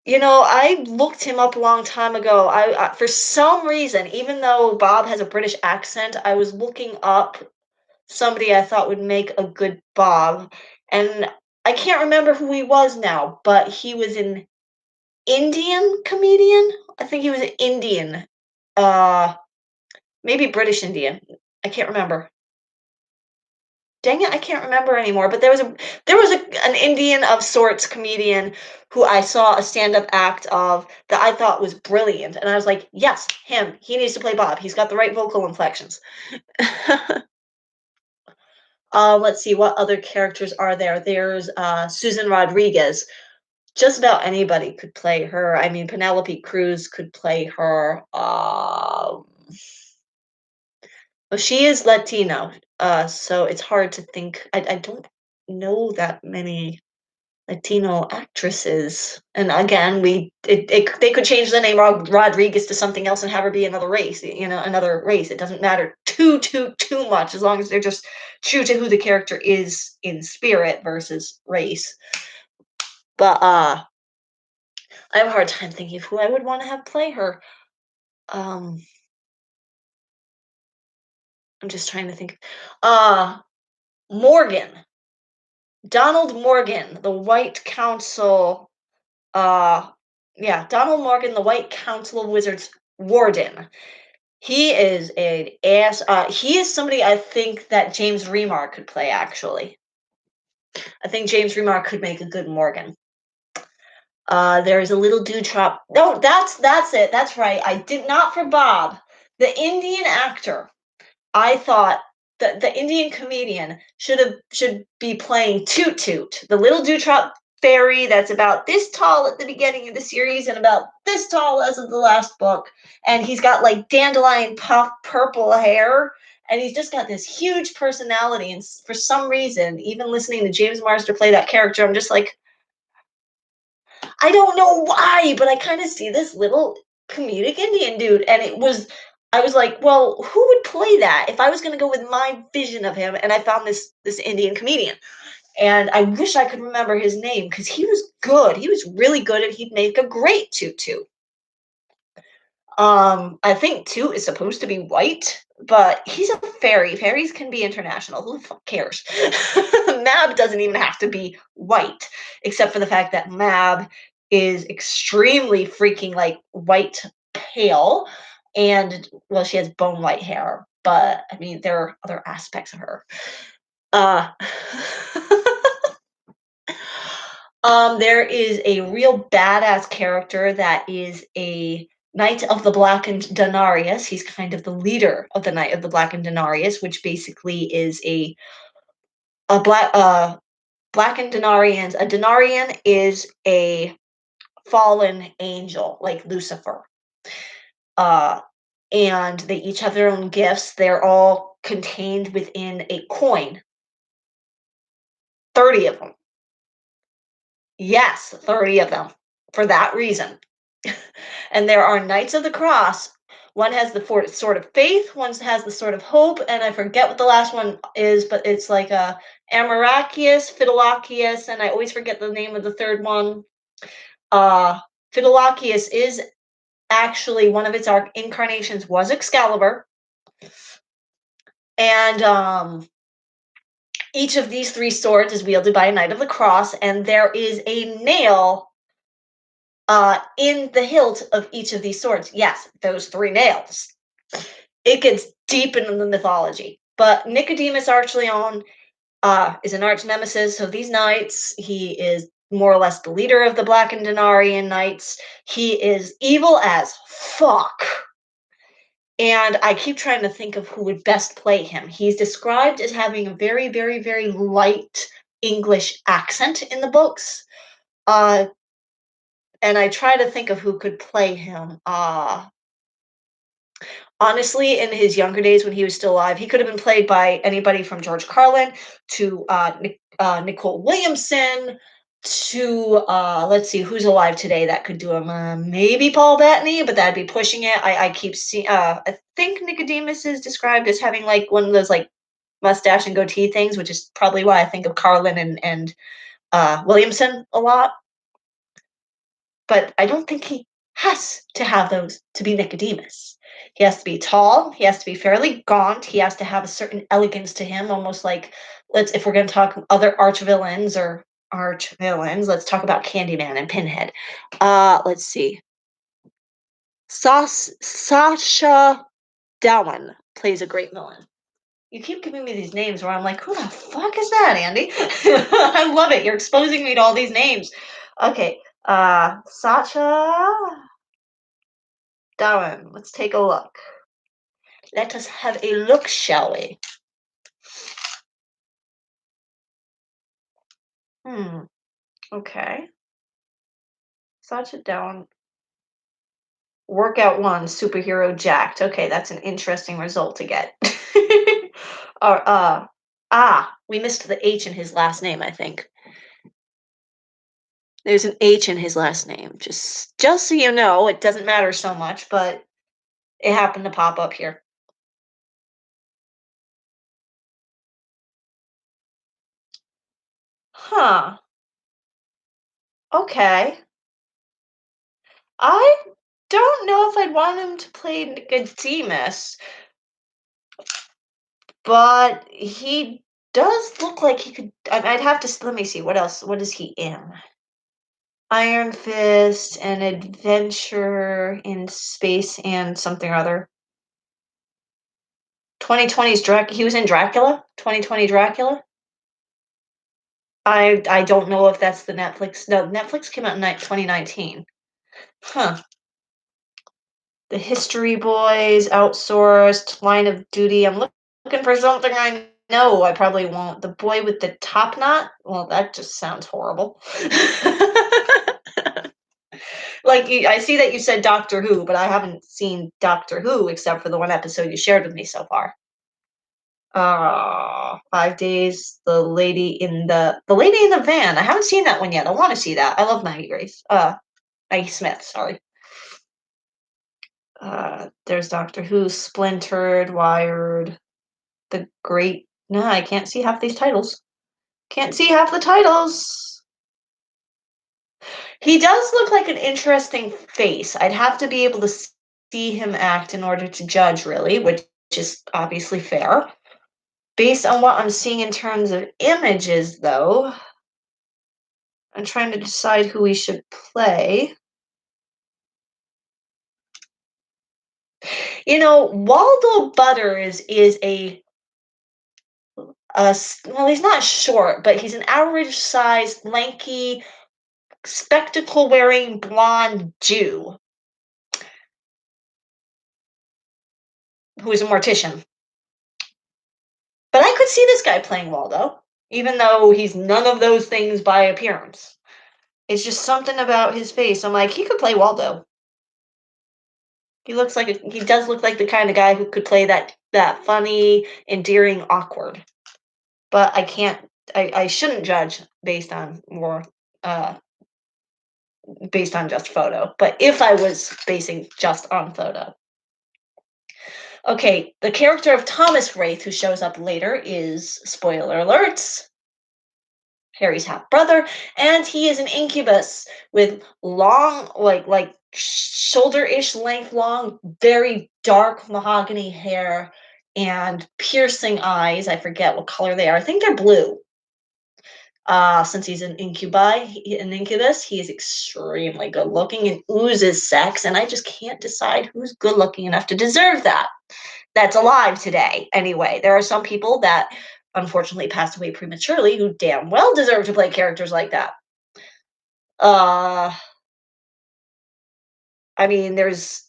I looked him up a long time ago. For some reason, even though Bob has a British accent, I was looking up somebody I thought would make a good Bob, and I can't remember who he was now, but he was an Indian comedian. I think he was an Indian, uh, maybe British Indian. I can't remember. Dang it, I can't remember anymore. But an Indian of sorts comedian who I saw a stand-up act of that I thought was brilliant, and I was like, yes, him. He needs to play Bob. He's got the right vocal inflections. Let's see, what other characters are there? There's Susan Rodriguez. Just about anybody could play her. I mean, Penelope Cruz could play her. Well, she is Latino, so it's hard to think. I don't know that many Latino actresses. And again, they could change the name Rodriguez to something else and have her be another race. Another race. It doesn't matter too much as long as they're just true to who the character is in spirit versus race. But I have a hard time thinking of who I would want to have play her. Um, I'm just trying to think. Morgan. Donald Morgan, the White Council, uh, yeah, Donald Morgan, the White Council of Wizards warden. He is an ass. He is somebody I think that James Remar could play. Actually, I think James Remar could make a good Morgan. There's a little dewdrop. No, that's it. That's right. I did not for Bob, the Indian actor. I thought that the Indian comedian should be playing Toot Toot, the little dewdrop fairy that's about this tall at the beginning of the series and about this tall as of the last book, and he's got like dandelion puff purple hair, and he's just got this huge personality. And for some reason, even listening to James Marsden play that character, I'm just like, I don't know why, but I kind of see this little comedic Indian dude, and I was like, well, who would play that if I was going to go with my vision of him? And I found this Indian comedian, and I wish I could remember his name because he was good. He was really good, and he'd make a great tutu. I think Toot is supposed to be white, but he's a fairy. Fairies can be international. Who the fuck cares? Mab doesn't even have to be white, except for the fact that Mab is extremely freaking like white pale, and well, she has bone white hair. But I mean, there are other aspects of her. Uh, there is a real badass character that is a Knight of the Blackened Denarius. He's kind of the leader of the Knight of the Blackened Denarius, which basically is a Blackened Denarians. A Denarian is a fallen angel, like Lucifer. Uh, and they each have their own gifts. They're all contained within a coin. 30 of them. Yes, 30 of them. For that reason. And there are Knights of the Cross, One has the sword of faith, one has the sword of hope, and I forget what the last one is, but it's like a Amarachius, Fidelocius, and I always forget the name of the third one. Uh, Fidelocius is actually one of its incarnations was Excalibur, and each of these three swords is wielded by a Knight of the Cross, and there is a nail in the hilt of each of these swords. Yes, those three nails. It gets deep into the mythology. But Nicodemus Archleon is an arch nemesis of these knights. He is more or less the leader of the Black and Denarian Knights. He is evil as fuck. And I keep trying to think of who would best play him. He's described as having a very, very, very light English accent in the books. And I try to think of who could play him. Honestly, in his younger days when he was still alive, he could have been played by anybody from George Carlin to Nicole Williamson to let's see who's alive today that could do him. Maybe Paul Bettany, but that'd be pushing it. I keep seeing. I think Nicodemus is described as having like one of those like mustache and goatee things, which is probably why I think of Carlin and Williamson a lot. But I don't think he has to have those to be Nicodemus. He has to be tall, he has to be fairly gaunt, he has to have a certain elegance to him, almost like if we're going to talk other arch villains, let's talk about Candyman and Pinhead. Let's see. Sasha Dowan plays a great villain. You keep giving me these names where I'm like, who the fuck is that, Andy? I love it. You're exposing me to all these names. Okay, Sacha Darren, let's take a look. Let us have a look, shall we? Okay. Sacha Darren. Workout 1, superhero jacked. Okay, that's an interesting result to get. or, we missed the H in his last name, I think. There's an H in his last name. Just so you know, it doesn't matter so much, but it happened to pop up here. Huh. Okay. I don't know if I'd want him to play Nicodemus, but he does look like he could. I'd have to let me see what else. What is he in? Iron Fist and Adventure in Space and something or other. 2020's Dracula. He was in Dracula. 2020 Dracula. I don't know if that's the Netflix. No, Netflix came out in 2019. Huh. The History Boys, Outsourced, Line of Duty. I'm looking for something I know I probably won't. The Boy with the Top Knot? Well, that just sounds horrible. Like, I see that you said Doctor Who, but I haven't seen Doctor Who except for the one episode you shared with me so far. 5 Days, the lady in the van. I haven't seen that one yet. I want to see that. I love Maggie Grace. Maggie Smith. Sorry. There's Doctor Who, Splintered, Wired, The Great. No, I can't see half these titles. Can't see half the titles. He does look like an interesting face. I'd have to be able to see him act in order to judge, really, which is obviously fair. Based on what I'm seeing in terms of images, though, I'm trying to decide who we should play. Waldo Butters is well, he's not short, but he's an average-sized, lanky, spectacle-wearing blonde Jew who is a mortician. But I could see this guy playing Waldo, even though he's none of those things by appearance. It's just something about his face. I'm like, he could play Waldo. He does look like the kind of guy who could play that funny, endearing, awkward. But I shouldn't judge based on just photo. But if I was basing just on photo, Okay, the character of Thomas Wraith, who shows up later, is, spoiler alerts, Harry's half brother, and he is an incubus with long, like shoulder-ish length long, very dark mahogany hair and piercing eyes. I forget what color they are. I think they're blue. Since he's an incubus, he is extremely good looking and oozes sex, and I just can't decide who's good looking enough to deserve that. That's alive today. Anyway, there are some people that unfortunately passed away prematurely who damn well deserve to play characters like that. Uh, I mean, there's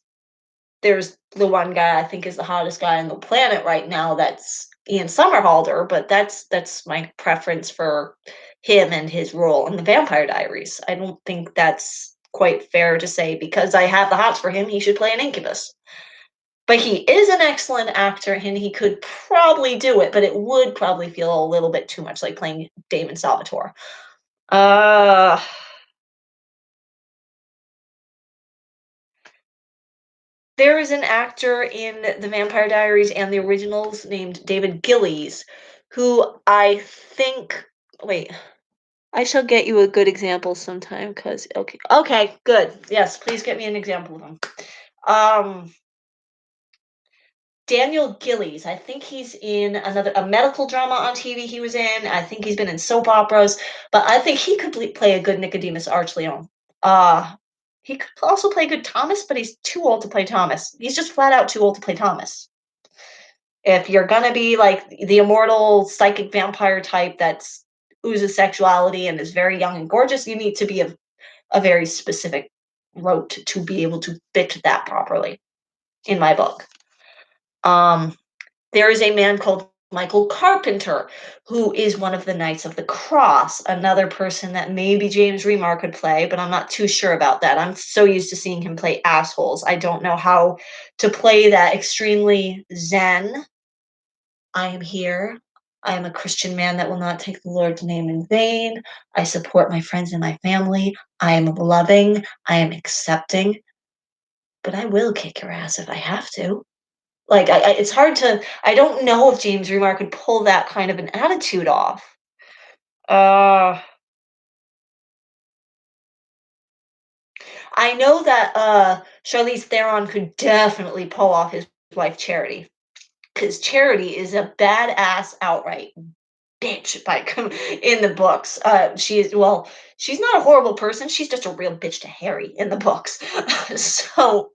the one guy I think is the hottest guy on the planet right now. That's Ian Somerhalder, but that's my preference for him and his role in the Vampire Diaries. I don't think that's quite fair to say because I have the hots for him. He should play an incubus. But he is an excellent actor and he could probably do it, but it would probably feel a little bit too much like playing Damon Salvatore. Uh, there is an actor in the Vampire Diaries and the originals named David Gillies, who I think. Wait, I shall get you a good example sometime. Cause okay, good. Yes, please get me an example of him. Um, Daniel Gillies. I think he's in a medical drama on TV he was in. I think he's been in soap operas, but I think he could play a good Nicodemus Archleon. Uh, he could also play good Thomas, but he's too old to play Thomas. He's just flat out too old to play Thomas. If you're gonna be like the immortal psychic vampire type that's oozes sexuality and is very young and gorgeous, you need to be a very specific route to be able to fit that properly, in my book. Um, there is a man called Michael Carpenter, who is one of the Knights of the Cross, another person that maybe James Remar could play, but I'm not too sure about that. I'm so used to seeing him play assholes. I don't know how to play that extremely zen. I am here. I am a Christian man that will not take the Lord's name in vain. I support my friends and my family. I am loving. I am accepting. But I will kick your ass if I have to. Like, it's hard to. I don't know if James Remar could pull that kind of an attitude off. Uh, I know that Charlize Theron could definitely pull off his wife Charity, because Charity is a badass outright bitch by in the books. She is well. She's not a horrible person. She's just a real bitch to Harry in the books. So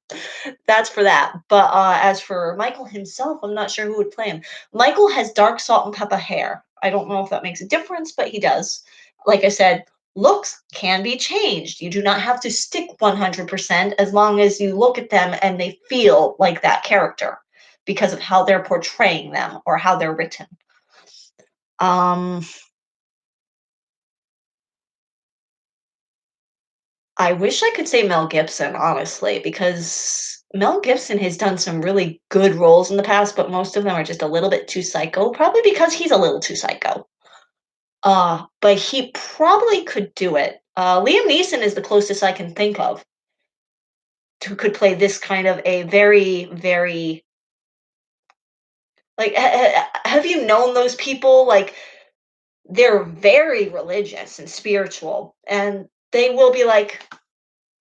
that's for that. But as for Michael himself, I'm not sure who would play him. Michael has dark salt and pepper hair. I don't know if that makes a difference, but he does. Like I said, looks can be changed. You do not have to stick 100% as long as you look at them and they feel like that character because of how they're portraying them or how they're written. Um, I wish I could say Mel Gibson, honestly, because Mel Gibson has done some really good roles in the past, but most of them are just a little bit too psycho, probably because he's a little too psycho. But he probably could do it. Liam Neeson is the closest I can think of who could play this kind of a very, very like. Have you known those people? Like they're very religious and spiritual, and they will be like,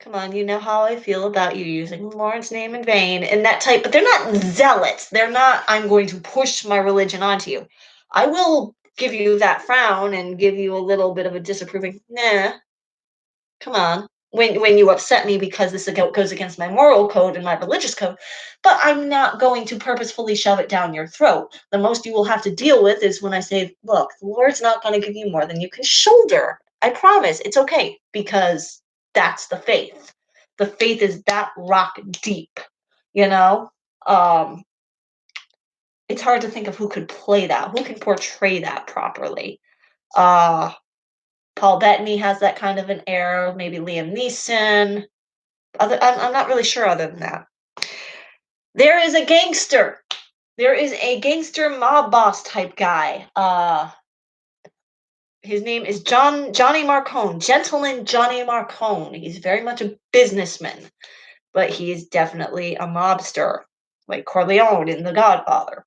come on, you know how I feel about you using the Lord's name in vain and that type, but they're not zealots. They're not, I'm going to push my religion onto you. I will give you that frown and give you a little bit of a disapproving, nah, come on. When you upset me because this goes against my moral code and my religious code, but I'm not going to purposefully shove it down your throat. The most you will have to deal with is when I say, look, the Lord's not going to give you more than you can shoulder. I promise it's okay because that's the faith. The faith is that rock deep, you know? Um, it's hard to think of who could play that, who can portray that properly. Uh, Paul Bettany has that kind of an air, maybe Liam Neeson. I'm not really sure other than that. There is a gangster. There is a gangster mob boss type guy. His name is Johnny Marcone, Gentleman Johnny Marcone. He's very much a businessman, but he is definitely a mobster. like Corleone in The Godfather.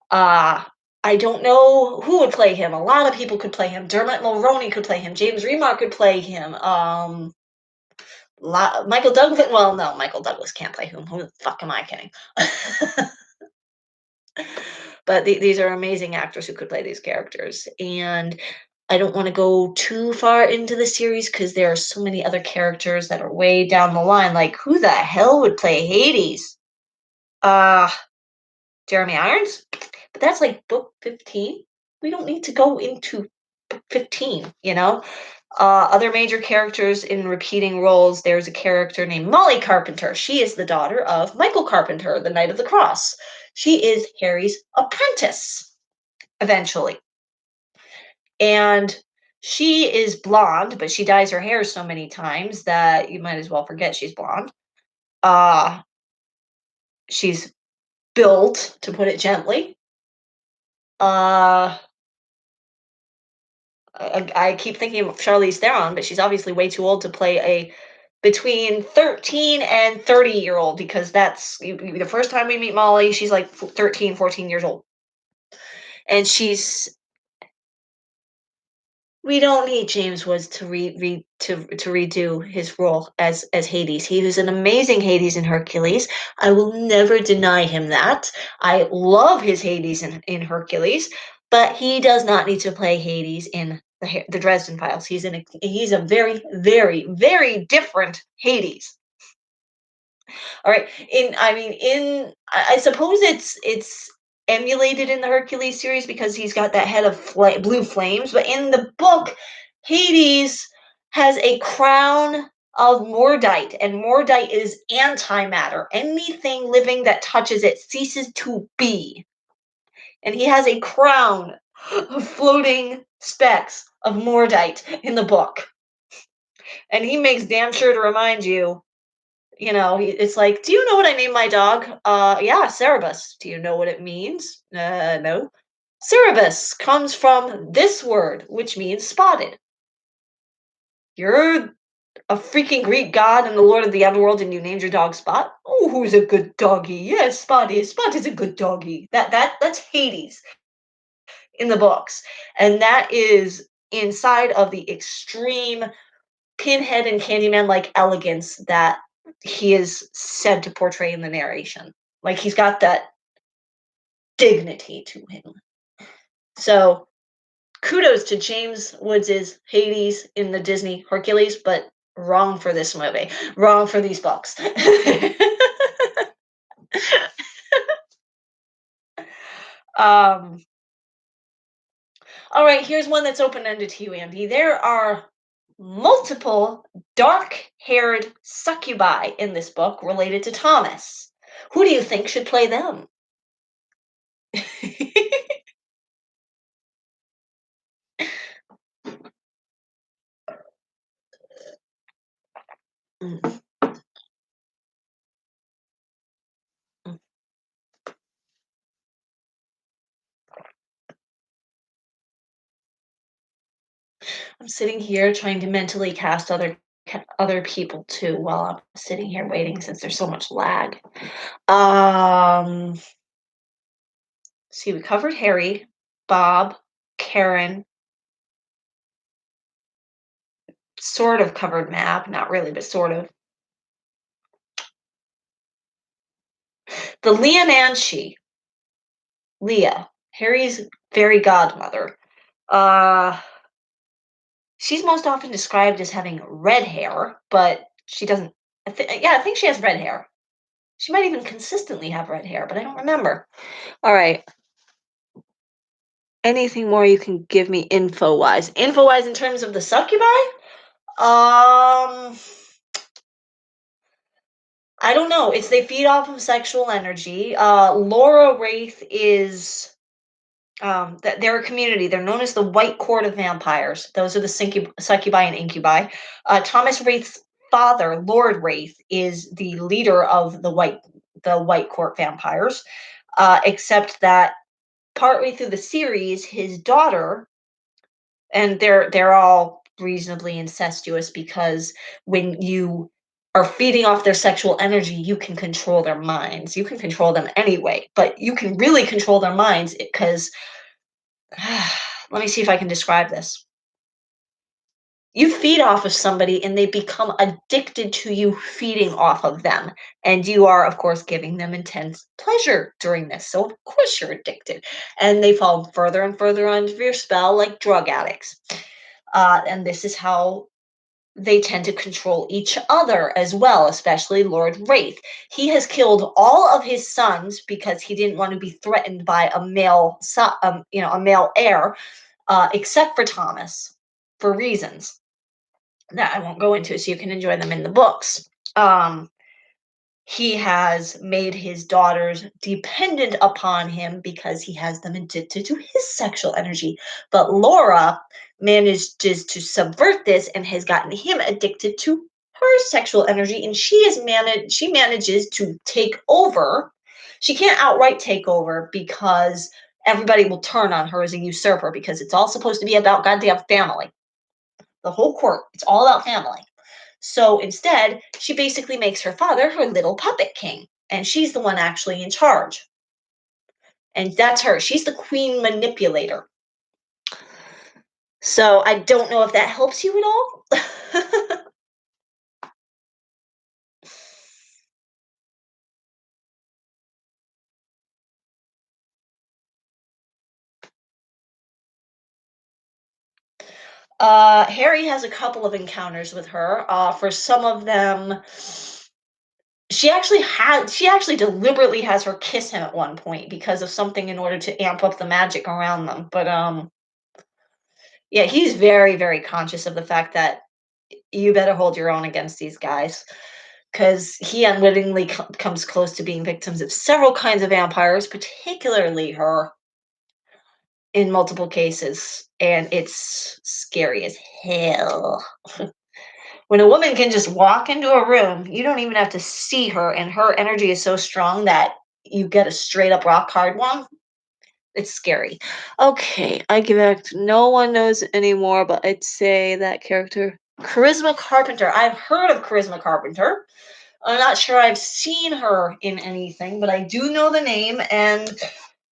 Uh, I don't know who would play him. A lot of people could play him. Dermot Mulroney could play him. James Remar could play him. Michael Douglas. Well, no, Michael Douglas can't play him. Who the fuck am I kidding? But these are amazing actors who could play these characters. And I don't want to go too far into the series because there are so many other characters that are way down the line. Like, who the hell would play Hades? Uh, Jeremy Irons? But that's like book 15. We don't need to go into book 15, you know? Other major characters in repeating roles, there's a character named Molly Carpenter. She is the daughter of Michael Carpenter, the Knight of the Cross. She is Harry's apprentice, eventually. And she is blonde, but she dyes her hair so many times that you might as well forget she's blonde. Uh, she's built, to put it gently. Uh, I keep thinking of Charlize Theron, but she's obviously way too old to play a between 13 and 30-year-old because that's the first time we meet Molly, she's like 13, 14 years old. And she's we don't need James Woods to to redo his role as Hades. He was an amazing Hades in Hercules. I will never deny him that. I love his Hades in Hercules, but he does not need to play Hades in the Dresden Files. He's a very very very different Hades. All right. I suppose it's emulated in the Hercules series because he's got that head of blue flames, but in the book, Hades has a crown of Mordite, and Mordite is antimatter. Anything living that touches it ceases to be. And he has a crown of floating specks of Mordite in the book. And he makes damn sure to remind you, it's like, "Do you know what I named my dog?" Yeah, Cerebus." "Do you know what it means?" No." "Cerebus comes from this word, which means spotted." "You're a freaking Greek god and the lord of the underworld, and you named your dog Spot?" "Oh, who's a good doggy?" "Yes, Spotty. Spot is a good doggy." That's Hades in the books, and that is inside of the extreme Pinhead and Candyman like elegance that he is said to portray in the narration. Like he's got that dignity to him. So kudos to James Woods's Hades in the Disney Hercules, but wrong for this movie. Wrong for these books. um, all right, here's one that's open-ended to you, Andy. There are multiple dark-haired succubi in this book related to Thomas. Who do you think should play them? Mm, mm. I'm sitting here trying to mentally cast other people too while I'm sitting here waiting since there's so much lag. Um, see, we covered Harry, Bob, Karen, sort of covered Mab, not really, but sort of. The Leah Nancy, Leah, Harry's fairy godmother. Uh, she's most often described as having red hair, but she doesn't. Yeah, I think she has red hair. She might even consistently have red hair, but I don't remember. All right. Anything more you can give me info-wise? Info-wise in terms of the succubi? Um, I don't know. It's they feed off of sexual energy. Laura Wraith is they're a community. They're known as the White Court of Vampires. Those are the succubi and incubi. Thomas Wraith's father, Lord Wraith, is the leader of the White Court vampires. Except that partway through the series, his daughter, and they're all reasonably incestuous because when you are feeding off their sexual energy, you can control their minds. You can control them anyway, but you can really control their minds because let me see if I can describe this. You feed off of somebody and they become addicted to you feeding off of them. And you are, of course, giving them intense pleasure during this. So, of course, you're addicted. And they fall further and further under your spell like drug addicts. And this is how they tend to control each other as well, especially Lord Wraith. He has killed all of his sons because he didn't want to be threatened by a male, a male heir, except for Thomas, for reasons that I won't go into, so you can enjoy them in the books. Um, he has made his daughters dependent upon him because he has them addicted to his sexual energy. But Laura manages to subvert this and has gotten him addicted to her sexual energy, and she manages to take over. She can't outright take over because everybody will turn on her as a usurper because it's all supposed to be about goddamn family. The whole court, it's all about family. So instead, she basically makes her father her little puppet king, and she's the one actually in charge. And that's her. She's the queen manipulator. So I don't know if that helps you at all. Harry has a couple of encounters with her. For some of them, she actually deliberately has her kiss him at one point because of something in order to amp up the magic around them. But yeah, he's very, very conscious of the fact that you better hold your own against these guys because he unwittingly comes close to being victims of several kinds of vampires, particularly her, in multiple cases, and it's scary as hell. When a woman can just walk into a room, you don't even have to see her, and her energy is so strong that you get a straight up rock hard one. It's scary. Okay, I give back. No one knows anymore, but I'd say that character, Charisma Carpenter. I've heard of Charisma Carpenter. I'm not sure I've seen her in anything, but I do know the name. And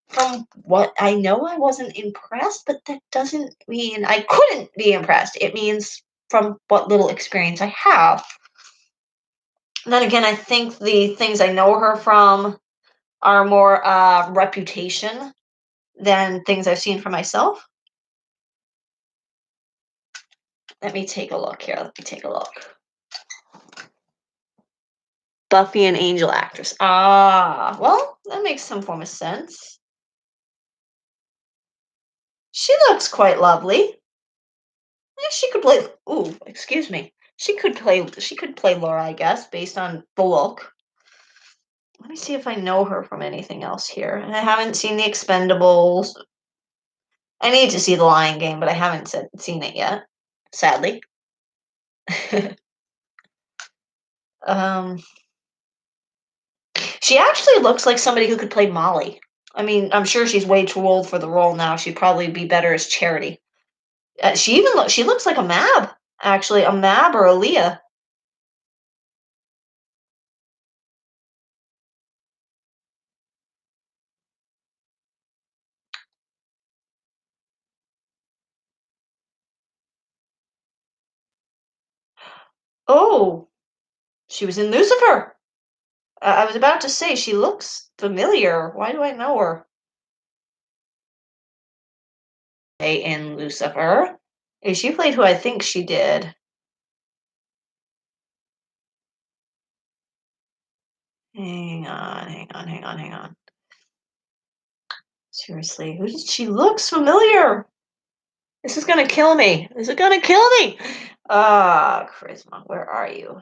from what I know, I wasn't impressed, but that doesn't mean I couldn't be impressed. It means from what little experience I have. And then again, I think the things I know her from are more reputation than things I've seen for myself. Let me take a look here. Let me take a look. Buffy and Angel actress. Ah, well, that makes some form of sense. She looks quite lovely. Yeah, she could play. Ooh, excuse me. She could play. She could play Laura, I guess, based on the look. Let me see if I know her from anything else here. I haven't seen The Expendables. I need to see The Lion Game, but I haven't seen it yet. Sadly. um, she actually looks like somebody who could play Molly. I mean, I'm sure she's way too old for the role now. She'd probably be better as Charity. She looks like a Mab, actually, a Mab or a Leah. Oh, she was in Lucifer. I was about to say she looks familiar. Why do I know her? In Lucifer. She played who I think she did. Hang on. Seriously, who did she looks familiar? This is gonna kill me. This is gonna kill me. Ah, Charisma, where are you?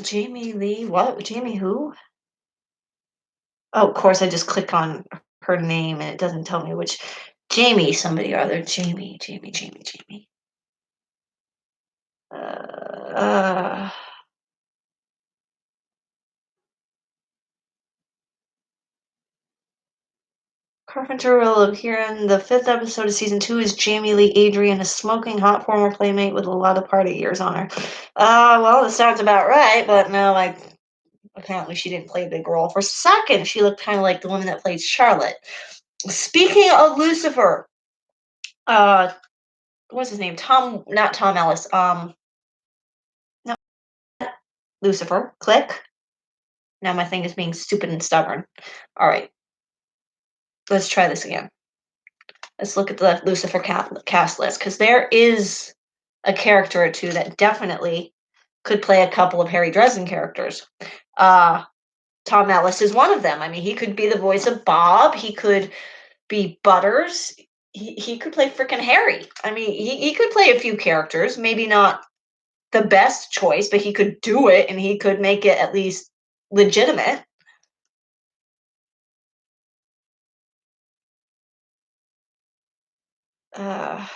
Jamie Lee, what? Jamie who? Oh, of course, I just click on her name and it doesn't tell me which. Jamie, somebody or other. Jamie. Uh, uh, Carpenter will appear in the fifth episode of season 2 as Jamie Lee Adrian, a smoking hot former playmate with a lot of party years on her. Well, it sounds about right, but no, like, apparently she didn't play a big role. For a second, she looked kind of like the woman that played Charlotte. Speaking of Lucifer, uh, what's his name? Not Tom Ellis. No, Lucifer. Click. Now my thing is being stupid and stubborn. All right, let's try this again. Let's look at the Lucifer cast list because there is a character or two that definitely could play a couple of Harry Dresden characters. Uh, Tom Ellis is one of them. I mean, he could be the voice of Bob. He could be Butters. He could play freaking Harry. I mean, he could play a few characters. Maybe not the best choice, but he could do it and he could make it at least legitimate. Uh,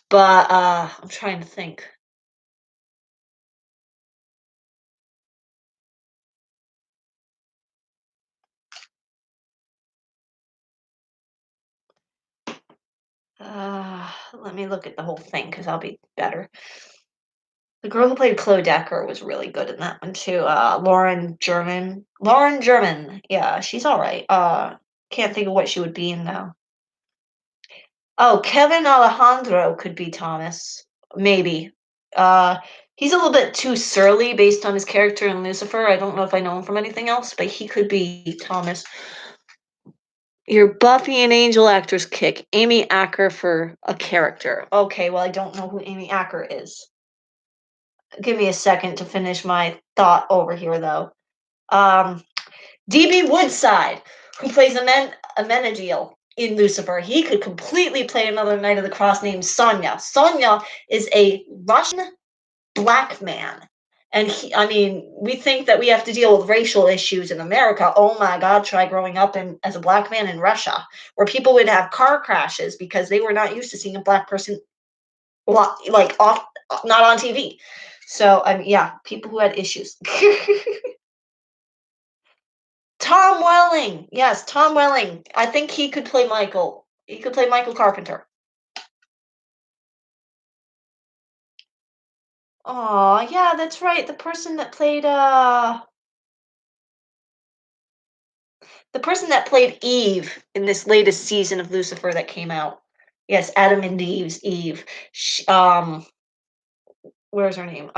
but I'm trying to think. Let me look at the whole thing because I'll be better. The girl who played Chloe Decker was really good in that one too. Lauren German. Lauren German. Yeah, she's all right. Can't think of what she would be in now. Oh, Kevin Alejandro could be Thomas. Maybe. Uh, he's a little bit too surly based on his character in Lucifer. I don't know if I know him from anything else, but he could be Thomas. Your Buffy and Angel actors kick. Amy Acker for a character. Okay, well, I don't know who Amy Acker is. Give me a second to finish my thought over here, though. DB Woodside, who plays Amenadiel in Lucifer. He could completely play another Knight of the Cross named Sonya. Sonya is a Russian black man. And I mean, we think that we have to deal with racial issues in America. Oh my God, try growing up as a black man in Russia, where people would have car crashes because they were not used to seeing a black person like off, not on TV. So, I mean, yeah, people who had issues. Tom Welling. Yes, Tom Welling. I think he could play Michael. He could play Michael Carpenter. Oh, yeah, that's right. The person that played Eve in this latest season of Lucifer that came out. Yes, Adam and Eve. Where's her name?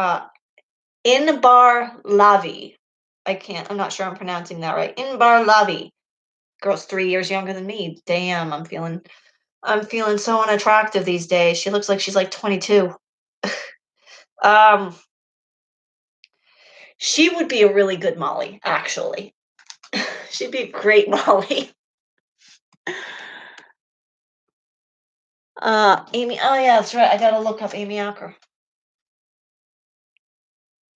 Inbar Lavi. I'm not sure I'm pronouncing that right. Inbar Lavi. Girl's 3 years younger than me. Damn, I'm feeling so unattractive these days. She looks like she's like 22. Um, she would be a really good Molly, actually. She'd be a great Molly. Amy. Oh yeah, that's right. I gotta look up Amy Acker.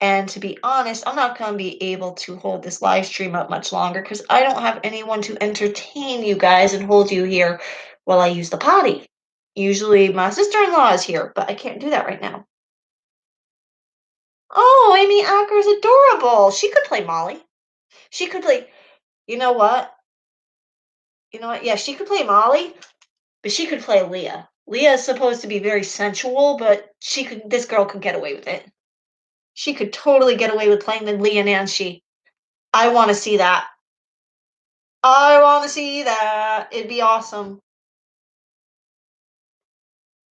And to be honest, I'm not gonna be able to hold this live stream up much longer because I don't have anyone to entertain you guys and hold you here while I use the potty. Usually my sister-in-law is here, but I can't do that right now. Oh, Amy Acker is adorable. She could play Molly. She could play. You know what? You know what? Yeah, she could play Molly, but she could play Leah. Leah is supposed to be very sensual, but this girl could get away with it. She could totally get away with playing the Leah Nancy. I want to see that. I want to see that. It'd be awesome.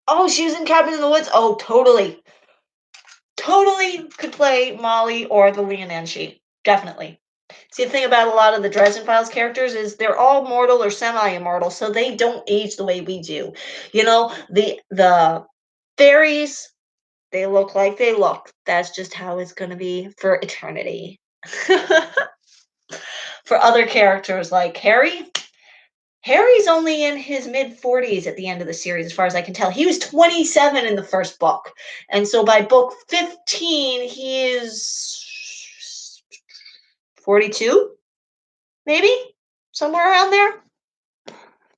Oh, she was in Cabin in the Woods. Oh, totally. Totally could play Molly or the Leah Nancy. Definitely. See, the thing about a lot of the Dresden Files characters is they're all mortal or semi-immortal, so they don't age the way we do. You know, the fairies, they look like they look. That's just how it's going to be for eternity. For other characters like Harry's only in his mid-40s at the end of the series, as far as I can tell. He was 27 in the first book. And so by book 15, he is 42, maybe? Somewhere around there.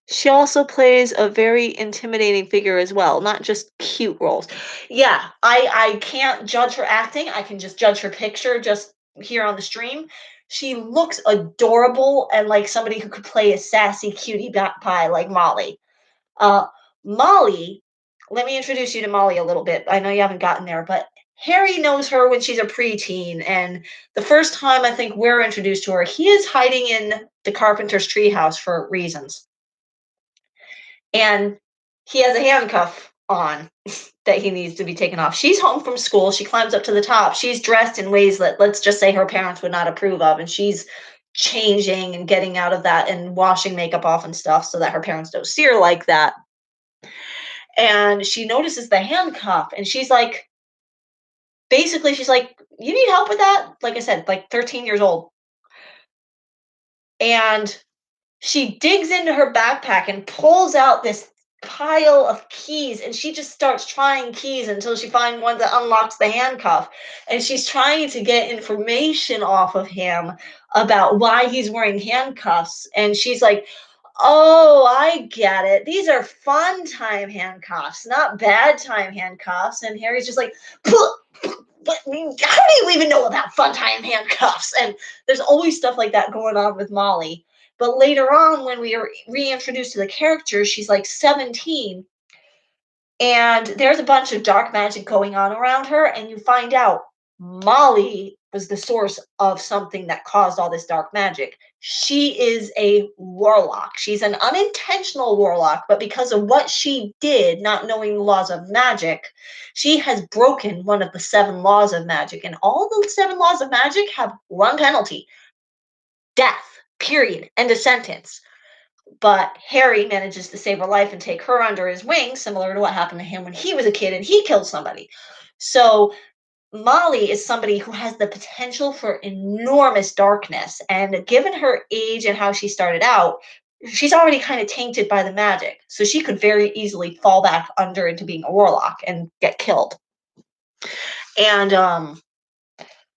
She also plays a very intimidating figure as well, not just cute roles. Yeah, I can't judge her acting. I can just judge her picture just here on the stream. She looks adorable and like somebody who could play a sassy cutie pie like Molly. Uh, Molly, let me introduce you to Molly a little bit. I know you haven't gotten there, but Harry knows her when she's a preteen, and the first time I think we're introduced to her, he is hiding in the carpenter's treehouse for reasons, and he has a handcuff on that he needs to be taken off. She's home from school. She climbs up to the top. She's dressed in ways that, let's just say, her parents would not approve of, and she's changing and getting out of that and washing makeup off and stuff so that her parents don't see her like that. And she notices the handcuff, and she's like, basically, she's like, "You need help with that?" Like I said, like 13 years old. And she digs into her backpack and pulls out this pile of keys, and she just starts trying keys until she finds one that unlocks the handcuff. And she's trying to get information off of him about why he's wearing handcuffs. And she's like, "Oh, I get it. These are fun time handcuffs, not bad time handcuffs." And Harry's just like, "But how do you even know about fun time handcuffs?" And there's always stuff like that going on with Molly. But later on, when we are reintroduced to the character, she's like 17, and there's a bunch of dark magic going on around her, and you find out Molly was the source of something that caused all this dark magic. She is a warlock. She's an unintentional warlock, but because of what she did, not knowing the laws of magic, she has broken one of the 7 laws of magic. And all the 7 laws of magic have one penalty: death, period, end of sentence. But Harry manages to save her life and take her under his wing, similar to what happened to him when he was a kid and he killed somebody. So Molly is somebody who has the potential for enormous darkness. And given her age and how she started out, she's already kind of tainted by the magic. So she could very easily fall back under into being a warlock and get killed. And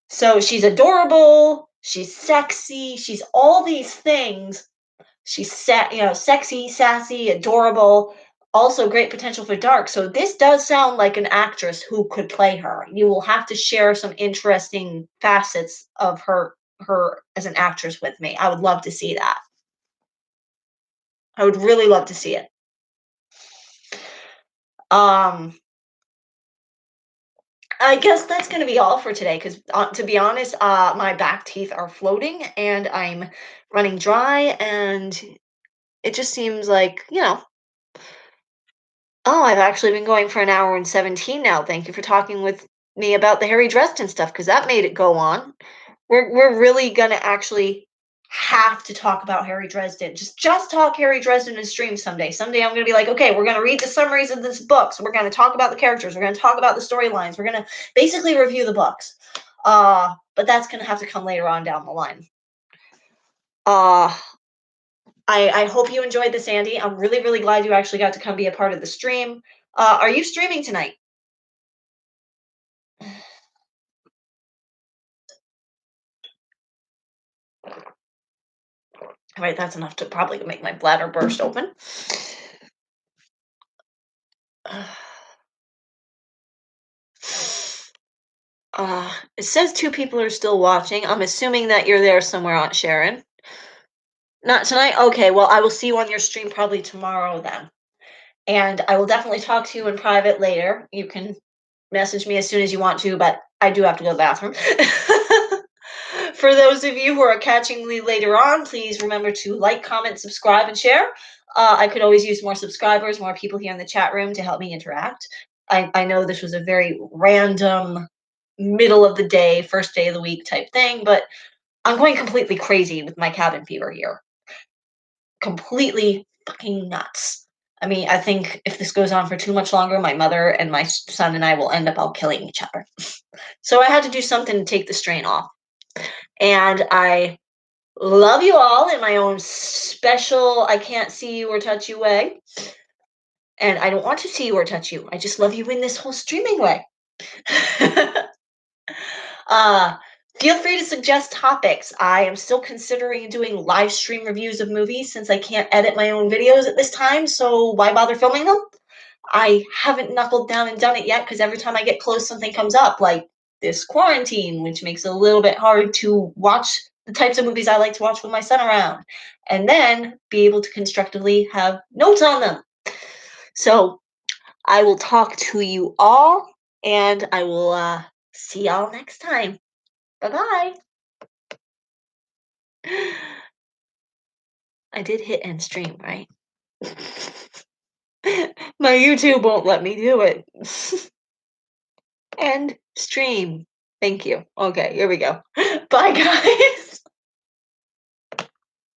so she's adorable, she's sexy, she's all these things. She's sexy, sassy, adorable, also great potential for dark. So this does sound like an actress who could play her. You will have to share some interesting facets of her as an actress with me. I would love to see that. I would really love to see it. Um, I guess that's going to be all for today because, to be honest, my back teeth are floating and I'm running dry, and it just seems like, oh, I've actually been going for an hour and 17 now. Thank you for talking with me about the Harry Dresden stuff because that made it go on. We're really gonna actually have to talk about Harry Dresden. Just talk Harry Dresden in stream someday. Someday I'm gonna be like, okay, we're gonna read the summaries of this book. So we're gonna talk about the characters. We're gonna talk about the storylines. We're gonna basically review the books. But that's gonna have to come later on down the line. Uh, I hope you enjoyed this, Andy. I'm really, really glad you actually got to come be a part of the stream. Are you streaming tonight? Right, that's enough to probably make my bladder burst open. It says 2 people are still watching. I'm assuming that you're there somewhere, Aunt Sharon. Not tonight? Okay, well, I will see you on your stream probably tomorrow then. And I will definitely talk to you in private later. You can message me as soon as you want to, but I do have to go to the bathroom. For those of you who are catching me later on, please remember to like, comment, subscribe, and share. I could always use more subscribers, more people here in the chat room to help me interact. I know this was a very random, middle of the day, first day of the week type thing, but I'm going completely crazy with my cabin fever here. Completely fucking nuts. I mean, I think if this goes on for too much longer, my mother and my son and I will end up all killing each other. So I had to do something to take the strain off. And I love you all in my own special, I can't see you or touch you way. And I don't want to see you or touch you. I just love you in this whole streaming way. uh, Feel free to suggest topics. I am still considering doing live stream reviews of movies since I can't edit my own videos at this time. So why bother filming them? I haven't knuckled down and done it yet because every time I get close, something comes up, like this quarantine, which makes it a little bit hard to watch the types of movies I like to watch with my son around, and then be able to constructively have notes on them. So I will talk to you all, and I will see y'all next time. Bye bye. I did hit end stream, right? My YouTube won't let me do it. End stream. Thank you. Okay, here we go. Bye, guys.